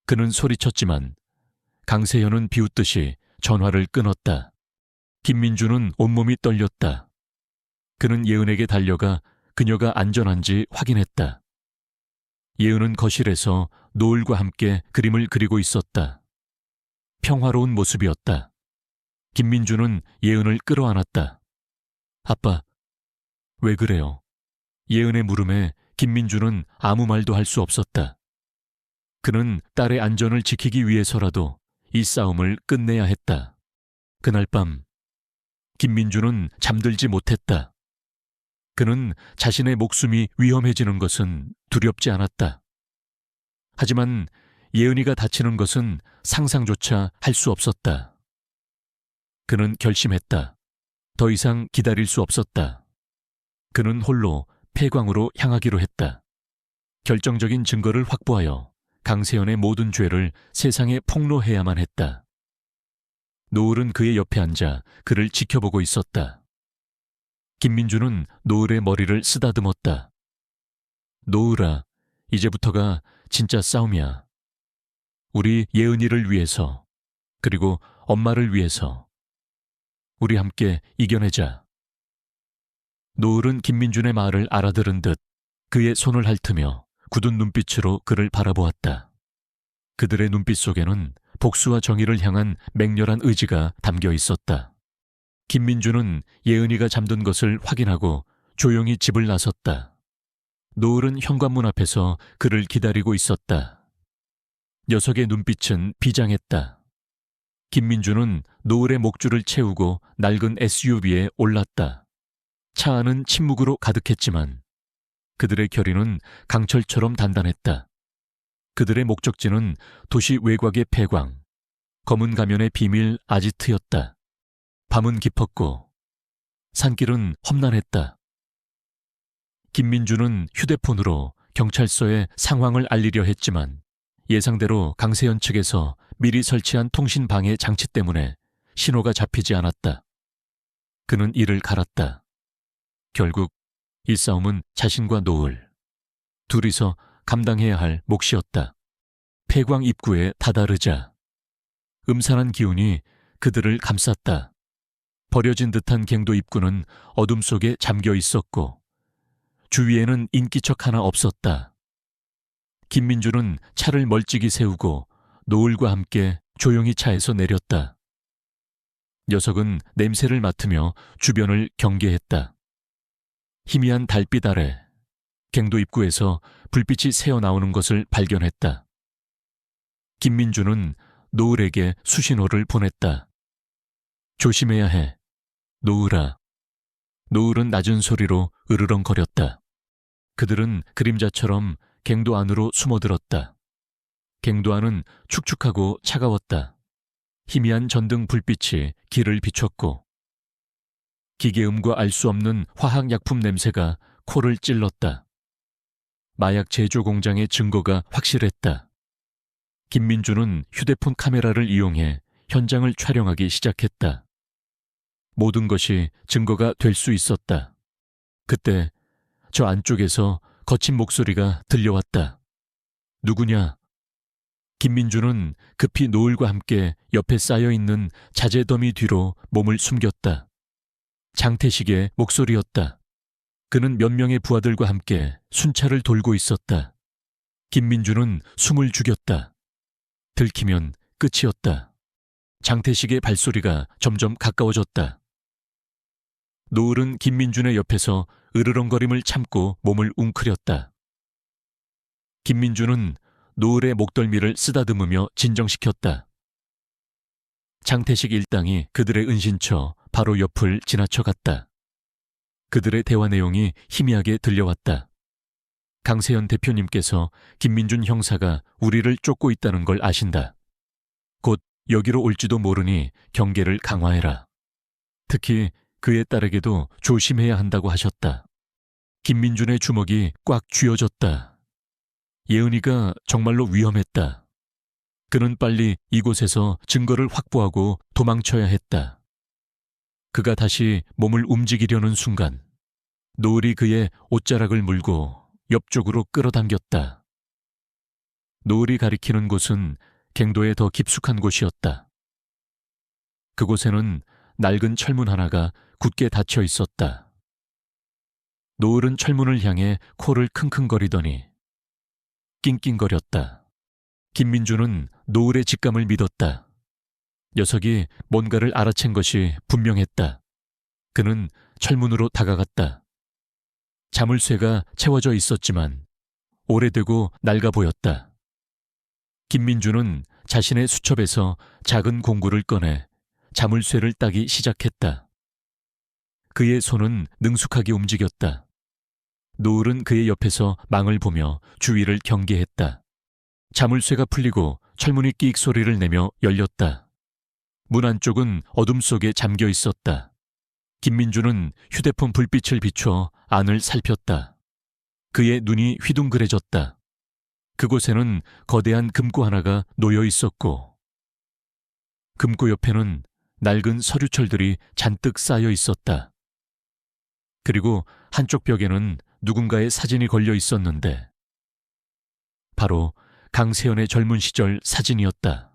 그는 소리쳤지만 강세연은 비웃듯이 전화를 끊었다. 김민준은 온몸이 떨렸다. 그는 예은에게 달려가 그녀가 안전한지 확인했다. 예은은 거실에서 노을과 함께 그림을 그리고 있었다. 평화로운 모습이었다. 김민준은 예은을 끌어안았다. 아빠, 왜 그래요? 예은의 물음에 김민준은 아무 말도 할 수 없었다. 그는 딸의 안전을 지키기 위해서라도 이 싸움을 끝내야 했다. 그날 밤 김민준은 잠들지 못했다. 그는 자신의 목숨이 위험해지는 것은 두렵지 않았다. 하지만 예은이가 다치는 것은 상상조차 할 수 없었다. 그는 결심했다. 더 이상 기다릴 수 없었다. 그는 홀로 폐광으로 향하기로 했다. 결정적인 증거를 확보하여 강세연의 모든 죄를 세상에 폭로해야만 했다. 노을은 그의 옆에 앉아 그를 지켜보고 있었다. 김민준은 노을의 머리를 쓰다듬었다. 노을아, 이제부터가 진짜 싸움이야. 우리 예은이를 위해서, 그리고 엄마를 위해서. 우리 함께 이겨내자. 노을은 김민준의 말을 알아들은 듯 그의 손을 핥으며 굳은 눈빛으로 그를 바라보았다. 그들의 눈빛 속에는 복수와 정의를 향한 맹렬한 의지가 담겨 있었다. 김민준은 예은이가 잠든 것을 확인하고 조용히 집을 나섰다. 노을은 현관문 앞에서 그를 기다리고 있었다. 녀석의 눈빛은 비장했다. 김민준은 노을의 목줄을 채우고 낡은 SUV에 올랐다. 차 안은 침묵으로 가득했지만 그들의 결의는 강철처럼 단단했다. 그들의 목적지는 도시 외곽의 폐광, 검은 가면의 비밀 아지트였다. 밤은 깊었고 산길은 험난했다. 김민준은 휴대폰으로 경찰서에 상황을 알리려 했지만 예상대로 강세연 측에서 미리 설치한 통신 방해 장치 때문에 신호가 잡히지 않았다. 그는 이를 갈았다. 결국 이 싸움은 자신과 노을, 둘이서 감당해야 할 몫이었다. 폐광 입구에 다다르자 음산한 기운이 그들을 감쌌다. 버려진 듯한 갱도 입구는 어둠 속에 잠겨 있었고 주위에는 인기척 하나 없었다. 김민준은 차를 멀찍이 세우고 노을과 함께 조용히 차에서 내렸다. 녀석은 냄새를 맡으며 주변을 경계했다. 희미한 달빛 아래 갱도 입구에서 불빛이 새어나오는 것을 발견했다. 김민준은 노을에게 수신호를 보냈다. 조심해야 해. 노을아. 노을은 낮은 소리로 으르렁거렸다. 그들은 그림자처럼 갱도 안으로 숨어들었다. 갱도 안은 축축하고 차가웠다. 희미한 전등 불빛이 길을 비췄고 기계음과 알 수 없는 화학약품 냄새가 코를 찔렀다. 마약 제조 공장의 증거가 확실했다. 김민준은 휴대폰 카메라를 이용해 현장을 촬영하기 시작했다. 모든 것이 증거가 될 수 있었다. 그때 저 안쪽에서 거친 목소리가 들려왔다. 누구냐? 김민주는 급히 노을과 함께 옆에 쌓여있는 자재더미 뒤로 몸을 숨겼다. 장태식의 목소리였다. 그는 몇 명의 부하들과 함께 순찰을 돌고 있었다. 김민주는 숨을 죽였다. 들키면 끝이었다. 장태식의 발소리가 점점 가까워졌다. 노을은 김민준의 옆에서 으르렁거림을 참고 몸을 웅크렸다. 김민준은 노을의 목덜미를 쓰다듬으며 진정시켰다. 장태식 일당이 그들의 은신처 바로 옆을 지나쳐갔다. 그들의 대화 내용이 희미하게 들려왔다. 강세현 대표님께서 김민준 형사가 우리를 쫓고 있다는 걸 아신다. 곧 여기로 올지도 모르니 경계를 강화해라. 특히 그에 따르게도 조심해야 한다고 하셨다. 김민준의 주먹이 꽉 쥐어졌다. 예은이가 정말로 위험했다. 그는 빨리 이곳에서 증거를 확보하고 도망쳐야 했다. 그가 다시 몸을 움직이려는 순간 노을이 그의 옷자락을 물고 옆쪽으로 끌어당겼다. 노을이 가리키는 곳은 갱도의 더 깊숙한 곳이었다. 그곳에는 낡은 철문 하나가 굳게 닫혀 있었다. 노을은 철문을 향해 코를 킁킁거리더니 낑낑거렸다. 김민주는 노을의 직감을 믿었다. 녀석이 뭔가를 알아챈 것이 분명했다. 그는 철문으로 다가갔다. 자물쇠가 채워져 있었지만 오래되고 낡아 보였다. 김민주는 자신의 수첩에서 작은 공구를 꺼내 자물쇠를 따기 시작했다. 그의 손은 능숙하게 움직였다. 노을은 그의 옆에서 망을 보며 주위를 경계했다. 자물쇠가 풀리고 철문이 끽 소리를 내며 열렸다. 문 안쪽은 어둠 속에 잠겨 있었다. 김민주는 휴대폰 불빛을 비춰 안을 살폈다. 그의 눈이 휘둥그레졌다. 그곳에는 거대한 금고 하나가 놓여 있었고 금고 옆에는 낡은 서류철들이 잔뜩 쌓여 있었다. 그리고 한쪽 벽에는 누군가의 사진이 걸려 있었는데 바로 강세연의 젊은 시절 사진이었다.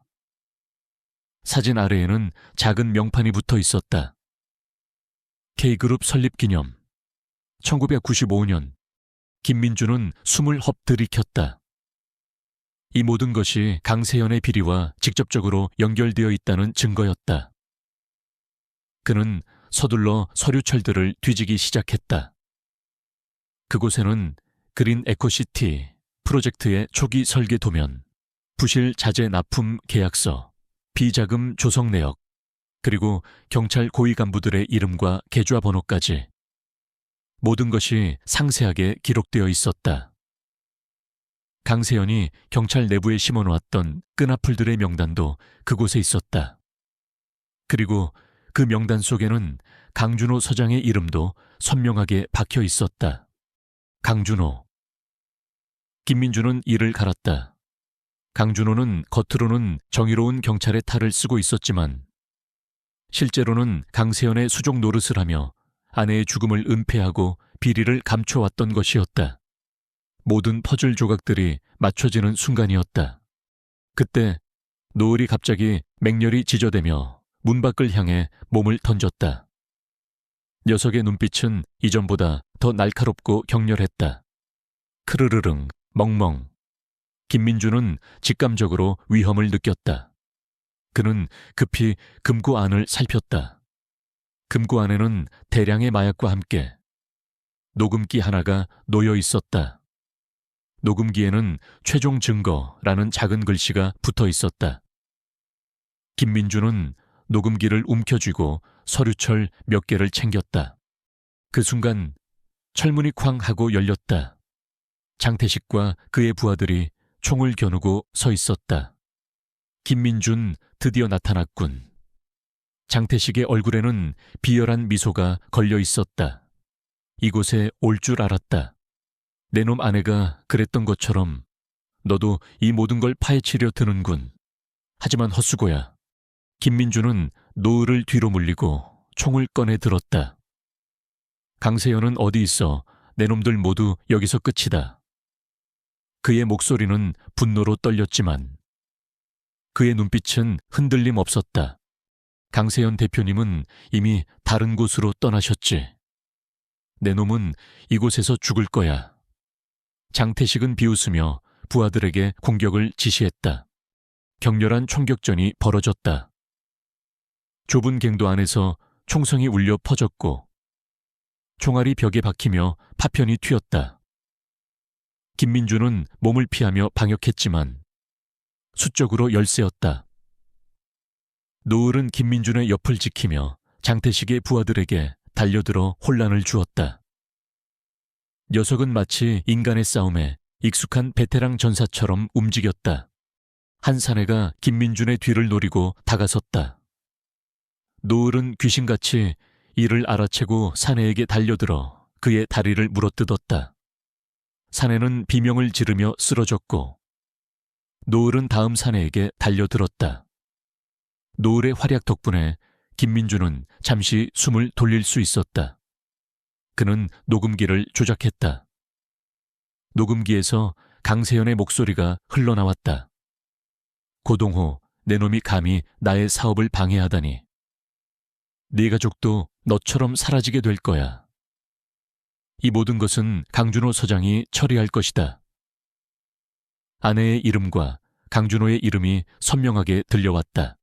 사진 아래에는 작은 명판이 붙어 있었다. K그룹 설립 기념 1995년 김민주는 숨을 헛들이켰다. 이 모든 것이 강세연의 비리와 직접적으로 연결되어 있다는 증거였다. 그는 서둘러 서류철들을 뒤지기 시작했다. 그곳에는 그린 에코시티 프로젝트의 초기 설계 도면, 부실 자재 납품 계약서, 비자금 조성 내역, 그리고 경찰 고위 간부들의 이름과 계좌번호까지 모든 것이 상세하게 기록되어 있었다. 강세연이 경찰 내부에 심어놓았던 끈아풀들의 명단도 그곳에 있었다. 그리고 그 명단 속에는 강준호 서장의 이름도 선명하게 박혀 있었다. 강준호. 김민주는 이를 갈았다. 강준호는 겉으로는 정의로운 경찰의 탈을 쓰고 있었지만 실제로는 강세연의 수족 노릇을 하며 아내의 죽음을 은폐하고 비리를 감춰왔던 것이었다. 모든 퍼즐 조각들이 맞춰지는 순간이었다. 그때 노을이 갑자기 맹렬히 지저대며 문 밖을 향해 몸을 던졌다. 녀석의 눈빛은 이전보다 더 날카롭고 격렬했다. 크르르릉, 멍멍. 김민주는 직감적으로 위험을 느꼈다. 그는 급히 금고 안을 살폈다. 금고 안에는 대량의 마약과 함께 녹음기 하나가 놓여 있었다. 녹음기에는 최종 증거라는 작은 글씨가 붙어 있었다. 김민주는 녹음기를 움켜쥐고 서류철 몇 개를 챙겼다. 그 순간 철문이 쾅 하고 열렸다. 장태식과 그의 부하들이 총을 겨누고 서 있었다. 김민준 드디어 나타났군. 장태식의 얼굴에는 비열한 미소가 걸려 있었다. 이곳에 올 줄 알았다. 내 놈 아내가 그랬던 것처럼 너도 이 모든 걸 파헤치려 드는군. 하지만 헛수고야. 김민주는 노을을 뒤로 물리고 총을 꺼내 들었다. 강세현은 어디 있어? 내 놈들 모두 여기서 끝이다. 그의 목소리는 분노로 떨렸지만 그의 눈빛은 흔들림 없었다. 강세현 대표님은 이미 다른 곳으로 떠나셨지. 내 놈은 이곳에서 죽을 거야. 장태식은 비웃으며 부하들에게 공격을 지시했다. 격렬한 총격전이 벌어졌다. 좁은 갱도 안에서 총성이 울려 퍼졌고 총알이 벽에 박히며 파편이 튀었다. 김민주는 몸을 피하며 방역했지만 수적으로 열세였다. 노을은 김민준의 옆을 지키며 장태식의 부하들에게 달려들어 혼란을 주었다. 녀석은 마치 인간의 싸움에 익숙한 베테랑 전사처럼 움직였다. 한 사내가 김민준의 뒤를 노리고 다가섰다. 노을은 귀신같이 이를 알아채고 사내에게 달려들어 그의 다리를 물어뜯었다. 사내는 비명을 지르며 쓰러졌고 노을은 다음 사내에게 달려들었다. 노을의 활약 덕분에 김민준은 잠시 숨을 돌릴 수 있었다. 그는 녹음기를 조작했다. 녹음기에서 강세연의 목소리가 흘러나왔다. 고동호, 내 놈이 감히 나의 사업을 방해하다니. 네 가족도 너처럼 사라지게 될 거야. 이 모든 것은 강준호 서장이 처리할 것이다. 아내의 이름과 강준호의 이름이 선명하게 들려왔다.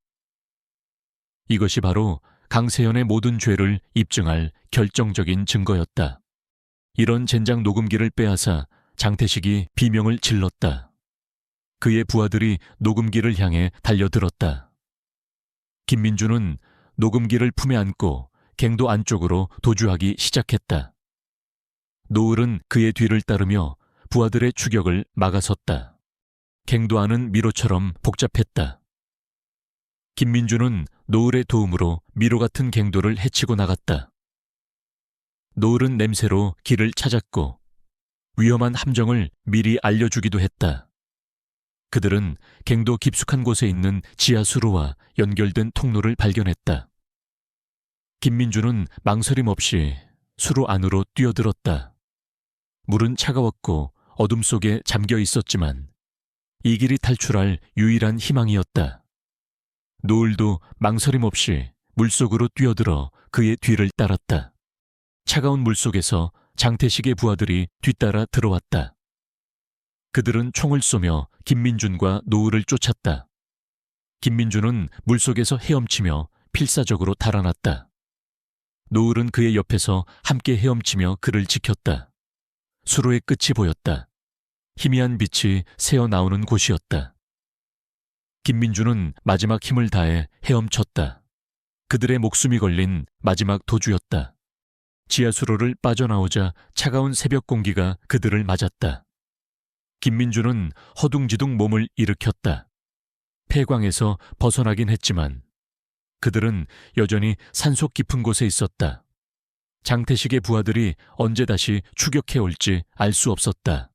이것이 바로 강세연의 모든 죄를 입증할 결정적인 증거였다. 이런 젠장 녹음기를 빼앗아 장태식이 비명을 질렀다. 그의 부하들이 녹음기를 향해 달려들었다. 김민주는 녹음기를 품에 안고 갱도 안쪽으로 도주하기 시작했다. 노을은 그의 뒤를 따르며 부하들의 추격을 막아섰다. 갱도 안은 미로처럼 복잡했다. 김민주는 노을의 도움으로 미로 같은 갱도를 헤치고 나갔다. 노을은 냄새로 길을 찾았고 위험한 함정을 미리 알려주기도 했다. 그들은 갱도 깊숙한 곳에 있는 지하수로와 연결된 통로를 발견했다. 김민주는 망설임 없이 수로 안으로 뛰어들었다. 물은 차가웠고 어둠 속에 잠겨 있었지만 이 길이 탈출할 유일한 희망이었다. 노을도 망설임 없이 물속으로 뛰어들어 그의 뒤를 따랐다. 차가운 물속에서 장태식의 부하들이 뒤따라 들어왔다. 그들은 총을 쏘며 김민준과 노을을 쫓았다. 김민준은 물속에서 헤엄치며 필사적으로 달아났다. 노을은 그의 옆에서 함께 헤엄치며 그를 지켰다. 수로의 끝이 보였다. 희미한 빛이 새어나오는 곳이었다. 김민준은 마지막 힘을 다해 헤엄쳤다. 그들의 목숨이 걸린 마지막 도주였다. 지하수로를 빠져나오자 차가운 새벽 공기가 그들을 맞았다. 김민준은 허둥지둥 몸을 일으켰다. 폐광에서 벗어나긴 했지만 그들은 여전히 산속 깊은 곳에 있었다. 장태식의 부하들이 언제 다시 추격해 올지 알 수 없었다.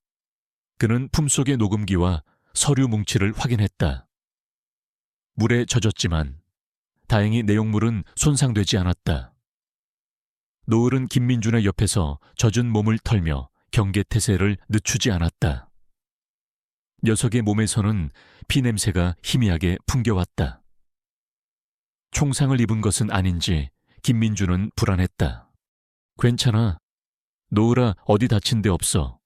그는 품속의 녹음기와 서류 뭉치를 확인했다. 물에 젖었지만 다행히 내용물은 손상되지 않았다. 노을은 김민준의 옆에서 젖은 몸을 털며 경계태세를 늦추지 않았다. 녀석의 몸에서는 피냄새가 희미하게 풍겨왔다. 총상을 입은 것은 아닌지 김민준은 불안했다. 괜찮아. 노을아, 어디 다친 데 없어.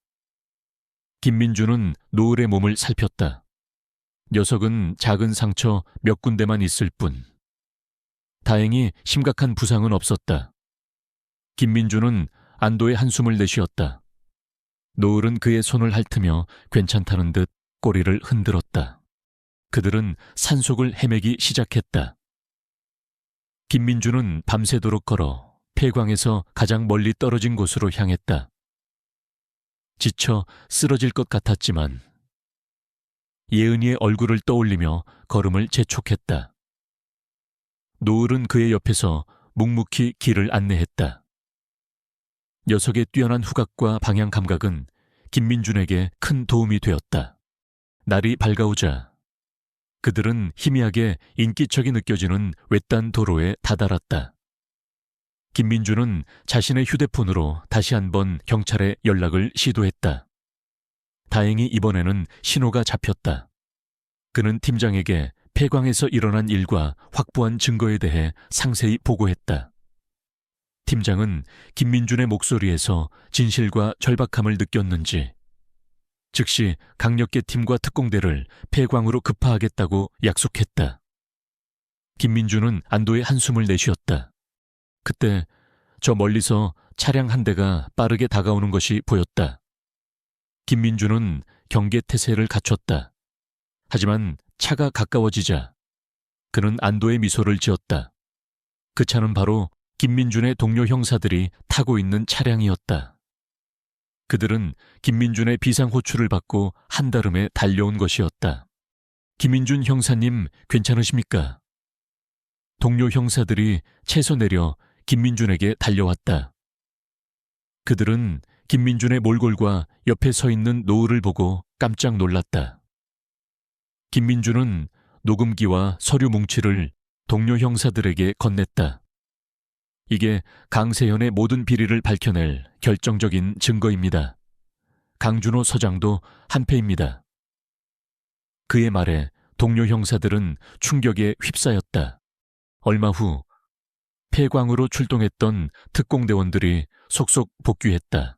김민준은 노을의 몸을 살폈다. 녀석은 작은 상처 몇 군데만 있을 뿐. 다행히 심각한 부상은 없었다. 김민준은 안도의 한숨을 내쉬었다. 노을은 그의 손을 핥으며 괜찮다는 듯 꼬리를 흔들었다. 그들은 산속을 헤매기 시작했다. 김민준은 밤새도록 걸어 폐광에서 가장 멀리 떨어진 곳으로 향했다. 지쳐 쓰러질 것 같았지만 예은이의 얼굴을 떠올리며 걸음을 재촉했다. 노을은 그의 옆에서 묵묵히 길을 안내했다. 녀석의 뛰어난 후각과 방향 감각은 김민준에게 큰 도움이 되었다. 날이 밝아오자 그들은 희미하게 인기척이 느껴지는 외딴 도로에 다다랐다. 김민주는 자신의 휴대폰으로 다시 한번 경찰에 연락을 시도했다. 다행히 이번에는 신호가 잡혔다. 그는 팀장에게 폐광에서 일어난 일과 확보한 증거에 대해 상세히 보고했다. 팀장은 김민준의 목소리에서 진실과 절박함을 느꼈는지 즉시 강력계 팀과 특공대를 폐광으로 급파하겠다고 약속했다. 김민준은 안도의 한숨을 내쉬었다. 그때 저 멀리서 차량 한 대가 빠르게 다가오는 것이 보였다. 김민준은 경계태세를 갖췄다. 하지만 차가 가까워지자 그는 안도의 미소를 지었다. 그 차는 바로 김민준의 동료 형사들이 타고 있는 차량이었다. 그들은 김민준의 비상호출을 받고 한달음에 달려온 것이었다. 김민준 형사님 괜찮으십니까? 동료 형사들이 채소 내려 김민준에게 달려왔다. 그들은 김민준의 몰골과 옆에 서 있는 노을을 보고 깜짝 놀랐다. 김민준은 녹음기와 서류 뭉치를 동료 형사들에게 건넸다. 이게 강세현의 모든 비리를 밝혀낼 결정적인 증거입니다. 강준호 서장도 한패입니다. 그의 말에 동료 형사들은 충격에 휩싸였다. 얼마 후 폐광으로 출동했던 특공대원들이 속속 복귀했다.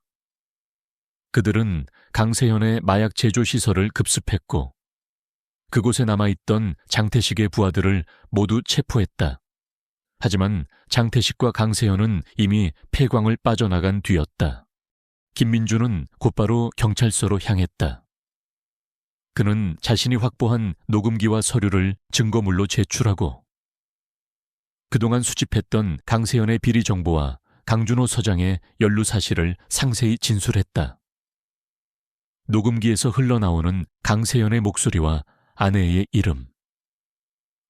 그들은 강세현의 마약 제조 시설을 급습했고 그곳에 남아있던 장태식의 부하들을 모두 체포했다. 하지만 장태식과 강세현은 이미 폐광을 빠져나간 뒤였다. 김민준은 곧바로 경찰서로 향했다. 그는 자신이 확보한 녹음기와 서류를 증거물로 제출하고 그동안 수집했던 강세현의 비리 정보와 강준호 서장의 연루 사실을 상세히 진술했다. 녹음기에서 흘러나오는 강세현의 목소리와 아내의 이름,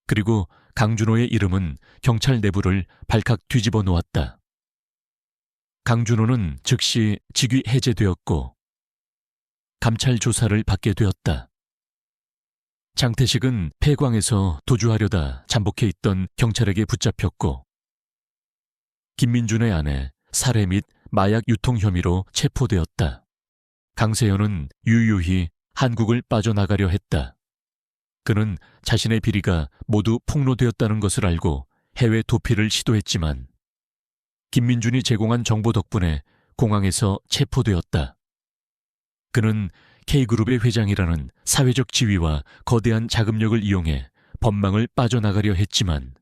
그리고 강준호의 이름은 경찰 내부를 발칵 뒤집어 놓았다. 강준호는 즉시 직위 해제되었고 감찰 조사를 받게 되었다. 장태식은 폐광에서 도주하려다 잠복해 있던 경찰에게 붙잡혔고 김민준의 아내 살해 및 마약 유통 혐의로 체포되었다. 강세현은 유유히 한국을 빠져나가려 했다. 그는 자신의 비리가 모두 폭로되었다는 것을 알고 해외 도피를 시도했지만 김민준이 제공한 정보 덕분에 공항에서 체포되었다. 그는 K그룹의 회장이라는 사회적 지위와 거대한 자금력을 이용해 법망을 빠져나가려 했지만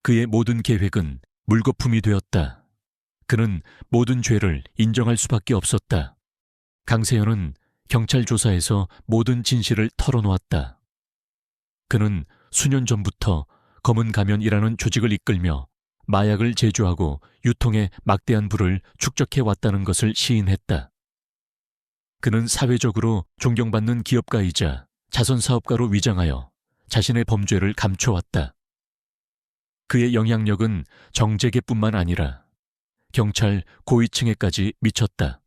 그의 모든 계획은 물거품이 되었다. 그는 모든 죄를 인정할 수밖에 없었다. 강세현은 경찰 조사에서 모든 진실을 털어놓았다. 그는 수년 전부터 검은 가면이라는 조직을 이끌며 마약을 제조하고 유통에 막대한 부를 축적해 왔다는 것을 시인했다. 그는 사회적으로 존경받는 기업가이자 자선사업가로 위장하여 자신의 범죄를 감춰왔다. 그의 영향력은 정재계뿐만 아니라 경찰 고위층에까지 미쳤다.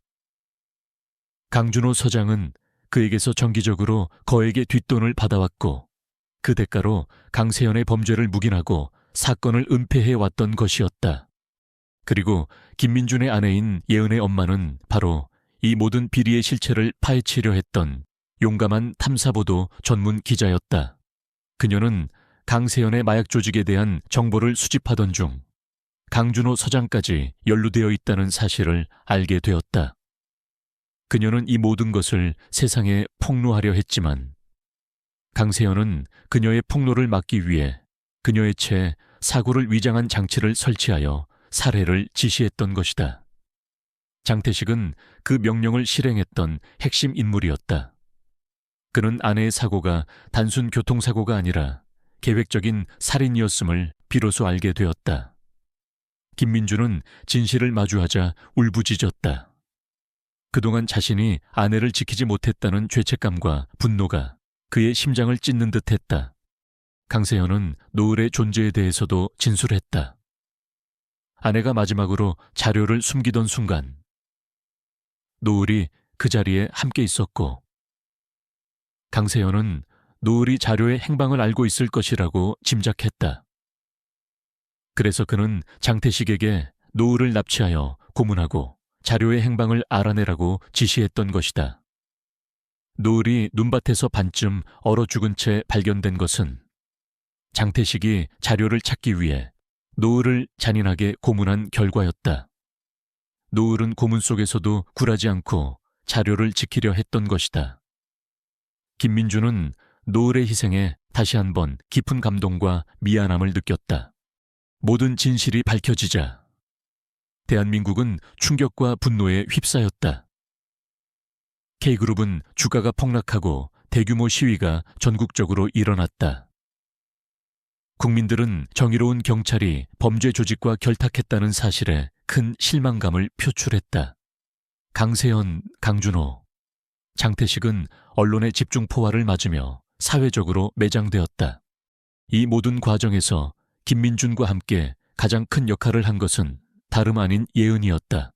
강준호 서장은 그에게서 정기적으로 거액의 뒷돈을 받아왔고 그 대가로 강세현의 범죄를 묵인하고 사건을 은폐해왔던 것이었다. 그리고 김민준의 아내인 예은의 엄마는 바로 이 모든 비리의 실체를 파헤치려 했던 용감한 탐사보도 전문 기자였다. 그녀는 강세현의 마약 조직에 대한 정보를 수집하던 중 강준호 서장까지 연루되어 있다는 사실을 알게 되었다. 그녀는 이 모든 것을 세상에 폭로하려 했지만 강세현은 그녀의 폭로를 막기 위해 그녀의 채 사고를 위장한 장치를 설치하여 살해를 지시했던 것이다. 장태식은 그 명령을 실행했던 핵심 인물이었다. 그는 아내의 사고가 단순 교통사고가 아니라 계획적인 살인이었음을 비로소 알게 되었다. 김민준은 진실을 마주하자 울부짖었다. 그동안 자신이 아내를 지키지 못했다는 죄책감과 분노가 그의 심장을 찢는 듯했다. 강세현은 노을의 존재에 대해서도 진술했다. 아내가 마지막으로 자료를 숨기던 순간 노을이 그 자리에 함께 있었고 강세현은 노을이 자료의 행방을 알고 있을 것이라고 짐작했다. 그래서 그는 장태식에게 노을을 납치하여 고문하고 자료의 행방을 알아내라고 지시했던 것이다. 노을이 눈밭에서 반쯤 얼어 죽은 채 발견된 것은 장태식이 자료를 찾기 위해 노을을 잔인하게 고문한 결과였다. 노을은 고문 속에서도 굴하지 않고 자료를 지키려 했던 것이다. 김민주는 노을의 희생에 다시 한번 깊은 감동과 미안함을 느꼈다. 모든 진실이 밝혀지자 대한민국은 충격과 분노에 휩싸였다. K그룹은 주가가 폭락하고 대규모 시위가 전국적으로 일어났다. 국민들은 정의로운 경찰이 범죄 조직과 결탁했다는 사실에 큰 실망감을 표출했다. 강세현, 강준호, 장태식은 언론의 집중 포화를 맞으며 사회적으로 매장되었다. 이 모든 과정에서 김민준과 함께 가장 큰 역할을 한 것은 다름 아닌 예은이었다.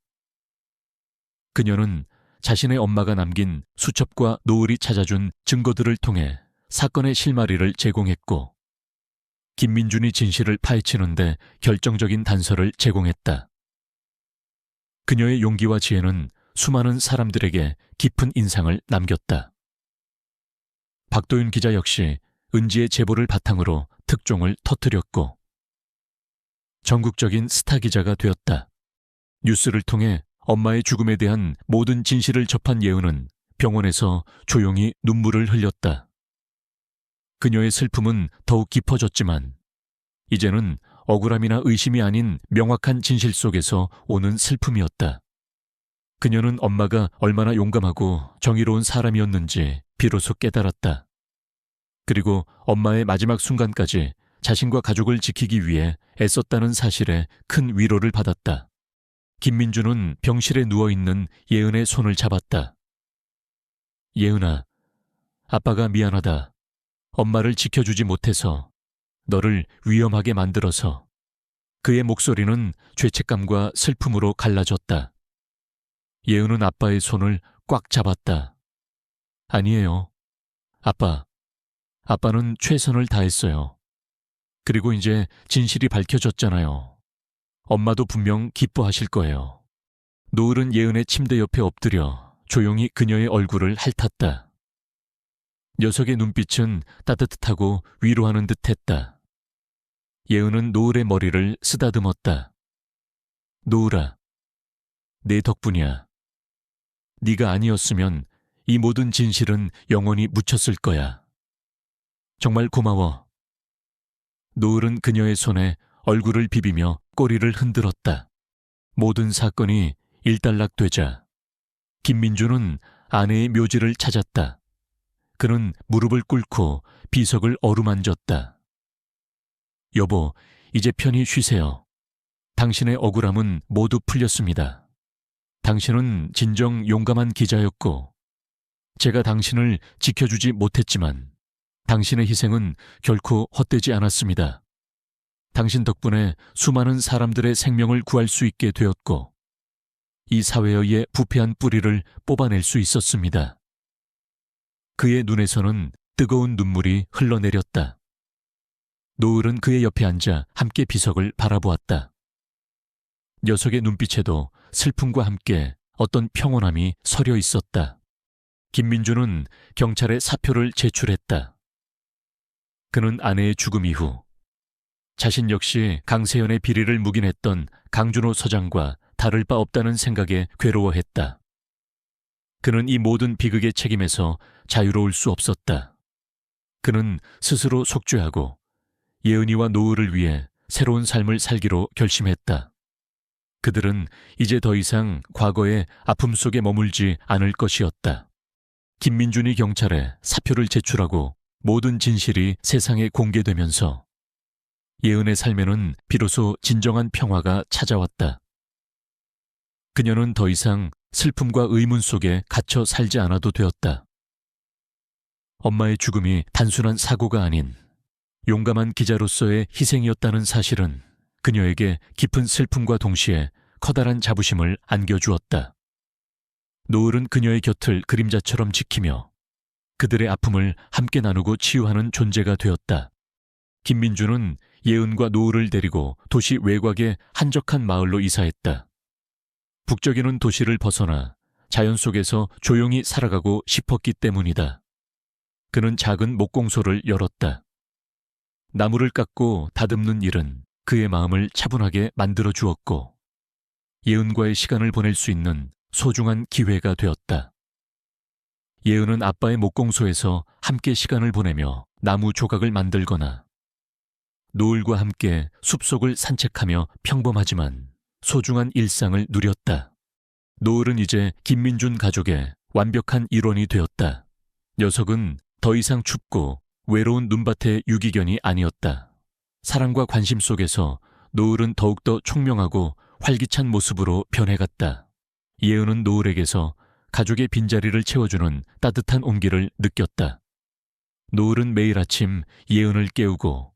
그녀는 자신의 엄마가 남긴 수첩과 노을이 찾아준 증거들을 통해 사건의 실마리를 제공했고 김민준이 진실을 파헤치는데 결정적인 단서를 제공했다. 그녀의 용기와 지혜는 수많은 사람들에게 깊은 인상을 남겼다. 박도윤 기자 역시 은지의 제보를 바탕으로 특종을 터뜨렸고 전국적인 스타 기자가 되었다. 뉴스를 통해 엄마의 죽음에 대한 모든 진실을 접한 예은은 병원에서 조용히 눈물을 흘렸다. 그녀의 슬픔은 더욱 깊어졌지만 이제는 억울함이나 의심이 아닌 명확한 진실 속에서 오는 슬픔이었다. 그녀는 엄마가 얼마나 용감하고 정의로운 사람이었는지 비로소 깨달았다. 그리고 엄마의 마지막 순간까지 자신과 가족을 지키기 위해 애썼다는 사실에 큰 위로를 받았다. 김민주는 병실에 누워있는 예은의 손을 잡았다. 예은아, 아빠가 미안하다. 엄마를 지켜주지 못해서 너를 위험하게 만들어서. 그의 목소리는 죄책감과 슬픔으로 갈라졌다. 예은은 아빠의 손을 꽉 잡았다. 아니에요. 아빠는 최선을 다했어요. 그리고 이제 진실이 밝혀졌잖아요. 엄마도 분명 기뻐하실 거예요. 노을은 예은의 침대 옆에 엎드려 조용히 그녀의 얼굴을 핥았다. 녀석의 눈빛은 따뜻하고 위로하는 듯했다. 예은은 노을의 머리를 쓰다듬었다. 노을아, 내 덕분이야. 네가 아니었으면 이 모든 진실은 영원히 묻혔을 거야. 정말 고마워. 노을은 그녀의 손에 얼굴을 비비며 꼬리를 흔들었다. 모든 사건이 일단락되자 김민주는 아내의 묘지를 찾았다. 그는 무릎을 꿇고 비석을 어루만졌다. 여보, 이제 편히 쉬세요. 당신의 억울함은 모두 풀렸습니다. 당신은 진정 용감한 기자였고 제가 당신을 지켜주지 못했지만 당신의 희생은 결코 헛되지 않았습니다. 당신 덕분에 수많은 사람들의 생명을 구할 수 있게 되었고 이 사회의 부패한 뿌리를 뽑아낼 수 있었습니다. 그의 눈에서는 뜨거운 눈물이 흘러내렸다. 노을은 그의 옆에 앉아 함께 비석을 바라보았다. 녀석의 눈빛에도 슬픔과 함께 어떤 평온함이 서려 있었다. 김민주는 경찰에 사표를 제출했다. 그는 아내의 죽음 이후 자신 역시 강세연의 비리를 묵인했던 강준호 서장과 다를 바 없다는 생각에 괴로워했다. 그는 이 모든 비극의 책임에서 자유로울 수 없었다. 그는 스스로 속죄하고 예은이와 노을을 위해 새로운 삶을 살기로 결심했다. 그들은 이제 더 이상 과거의 아픔 속에 머물지 않을 것이었다. 김민준이 경찰에 사표를 제출하고 모든 진실이 세상에 공개되면서 예은의 삶에는 비로소 진정한 평화가 찾아왔다. 그녀는 더 이상 슬픔과 의문 속에 갇혀 살지 않아도 되었다. 엄마의 죽음이 단순한 사고가 아닌 용감한 기자로서의 희생이었다는 사실은 그녀에게 깊은 슬픔과 동시에 커다란 자부심을 안겨주었다. 노을은 그녀의 곁을 그림자처럼 지키며 그들의 아픔을 함께 나누고 치유하는 존재가 되었다. 김민주는 예은과 노을을 데리고 도시 외곽의 한적한 마을로 이사했다. 북적이는 도시를 벗어나 자연 속에서 조용히 살아가고 싶었기 때문이다. 그는 작은 목공소를 열었다. 나무를 깎고 다듬는 일은 그의 마음을 차분하게 만들어 주었고, 예은과의 시간을 보낼 수 있는 소중한 기회가 되었다. 예은은 아빠의 목공소에서 함께 시간을 보내며 나무 조각을 만들거나, 노을과 함께 숲속을 산책하며 평범하지만 소중한 일상을 누렸다. 노을은 이제 김민준 가족의 완벽한 일원이 되었다. 녀석은 더 이상 춥고 외로운 눈밭의 유기견이 아니었다. 사랑과 관심 속에서 노을은 더욱더 총명하고 활기찬 모습으로 변해갔다. 예은은 노을에게서 가족의 빈자리를 채워주는 따뜻한 온기를 느꼈다. 노을은 매일 아침 예은을 깨우고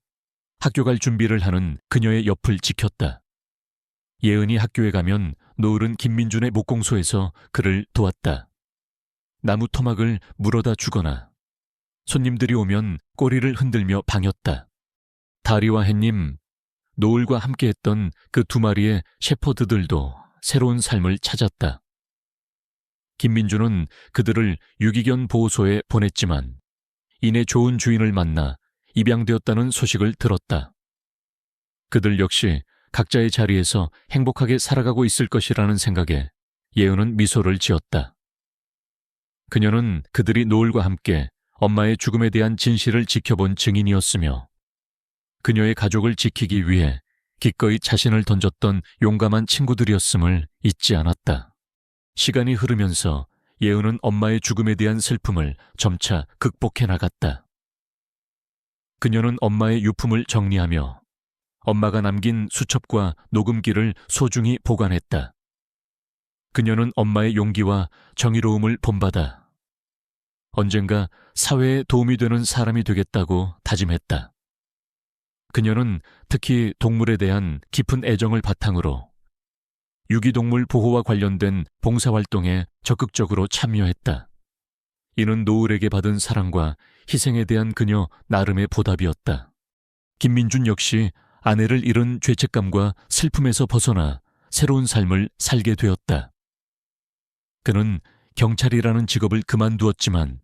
학교 갈 준비를 하는 그녀의 옆을 지켰다. 예은이 학교에 가면 노을은 김민준의 목공소에서 그를 도왔다. 나무 토막을 물어다 주거나 손님들이 오면 꼬리를 흔들며 방였다. 다리와 햇님, 노을과 함께했던 그 두 마리의 셰퍼드들도 새로운 삶을 찾았다. 김민준은 그들을 유기견 보호소에 보냈지만 이내 좋은 주인을 만나 입양되었다는 소식을 들었다. 그들 역시 각자의 자리에서 행복하게 살아가고 있을 것이라는 생각에 예은은 미소를 지었다. 그녀는 그들이 노을과 함께 엄마의 죽음에 대한 진실을 지켜본 증인이었으며, 그녀의 가족을 지키기 위해 기꺼이 자신을 던졌던 용감한 친구들이었음을 잊지 않았다. 시간이 흐르면서 예은은 엄마의 죽음에 대한 슬픔을 점차 극복해 나갔다. 그녀는 엄마의 유품을 정리하며 엄마가 남긴 수첩과 녹음기를 소중히 보관했다. 그녀는 엄마의 용기와 정의로움을 본받아 언젠가 사회에 도움이 되는 사람이 되겠다고 다짐했다. 그녀는 특히 동물에 대한 깊은 애정을 바탕으로 유기동물 보호와 관련된 봉사활동에 적극적으로 참여했다. 이는 노을에게 받은 사랑과 희생에 대한 그녀 나름의 보답이었다. 김민준 역시 아내를 잃은 죄책감과 슬픔에서 벗어나 새로운 삶을 살게 되었다. 그는 경찰이라는 직업을 그만두었지만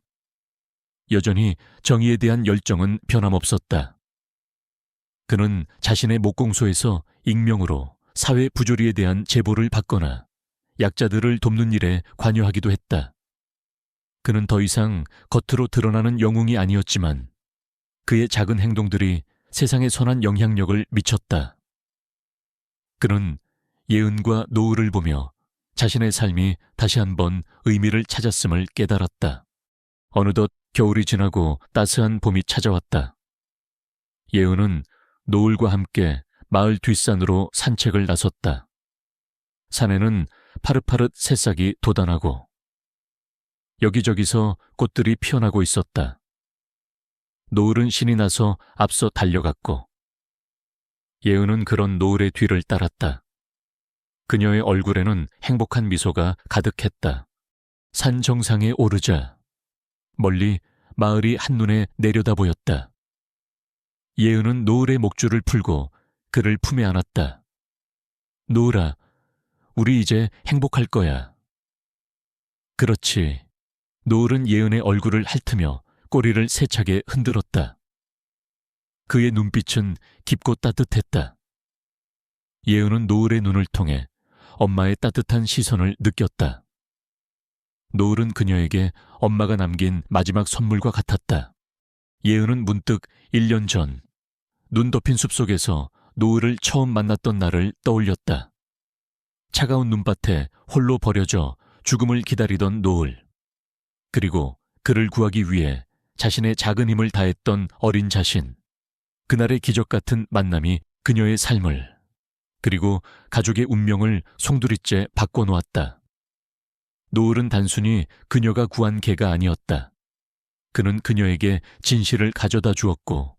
여전히 정의에 대한 열정은 변함없었다. 그는 자신의 목공소에서 익명으로 사회 부조리에 대한 제보를 받거나 약자들을 돕는 일에 관여하기도 했다. 그는 더 이상 겉으로 드러나는 영웅이 아니었지만 그의 작은 행동들이 세상에 선한 영향력을 미쳤다. 그는 예은과 노을을 보며 자신의 삶이 다시 한번 의미를 찾았음을 깨달았다. 어느덧 겨울이 지나고 따스한 봄이 찾아왔다. 예은은 노을과 함께 마을 뒷산으로 산책을 나섰다. 산에는 파릇파릇 새싹이 돋아나고 여기저기서 꽃들이 피어나고 있었다. 노을은 신이 나서 앞서 달려갔고 예은은 그런 노을의 뒤를 따랐다. 그녀의 얼굴에는 행복한 미소가 가득했다. 산 정상에 오르자 멀리 마을이 한눈에 내려다 보였다. 예은은 노을의 목줄을 풀고 그를 품에 안았다. 노을아, 우리 이제 행복할 거야. 그렇지. 노을은 예은의 얼굴을 핥으며 꼬리를 세차게 흔들었다. 그의 눈빛은 깊고 따뜻했다. 예은은 노을의 눈을 통해 엄마의 따뜻한 시선을 느꼈다. 노을은 그녀에게 엄마가 남긴 마지막 선물과 같았다. 예은은 문득 1년 전 눈 덮인 숲속에서 노을을 처음 만났던 날을 떠올렸다. 차가운 눈밭에 홀로 버려져 죽음을 기다리던 노을. 그리고 그를 구하기 위해 자신의 작은 힘을 다했던 어린 자신. 그날의 기적 같은 만남이 그녀의 삶을, 그리고 가족의 운명을 송두리째 바꿔놓았다. 노을은 단순히 그녀가 구한 개가 아니었다. 그는 그녀에게 진실을 가져다 주었고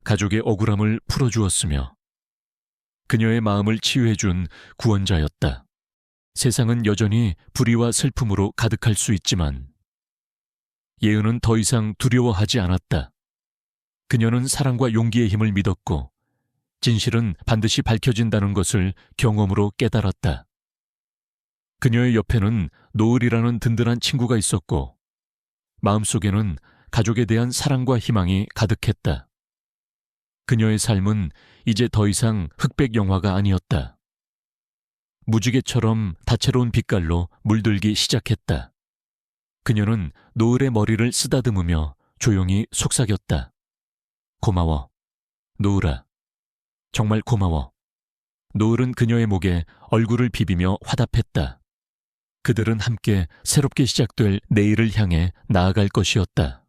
가족의 억울함을 풀어주었으며 그녀의 마음을 치유해준 구원자였다. 세상은 여전히 불의와 슬픔으로 가득할 수 있지만 예은은 더 이상 두려워하지 않았다. 그녀는 사랑과 용기의 힘을 믿었고 진실은 반드시 밝혀진다는 것을 경험으로 깨달았다. 그녀의 옆에는 노을이라는 든든한 친구가 있었고 마음속에는 가족에 대한 사랑과 희망이 가득했다. 그녀의 삶은 이제 더 이상 흑백 영화가 아니었다. 무지개처럼 다채로운 빛깔로 물들기 시작했다. 그녀는 노을의 머리를 쓰다듬으며 조용히 속삭였다. 고마워, 노을아. 정말 고마워. 노을은 그녀의 목에 얼굴을 비비며 화답했다. 그들은 함께 새롭게 시작될 내일을 향해 나아갈 것이었다.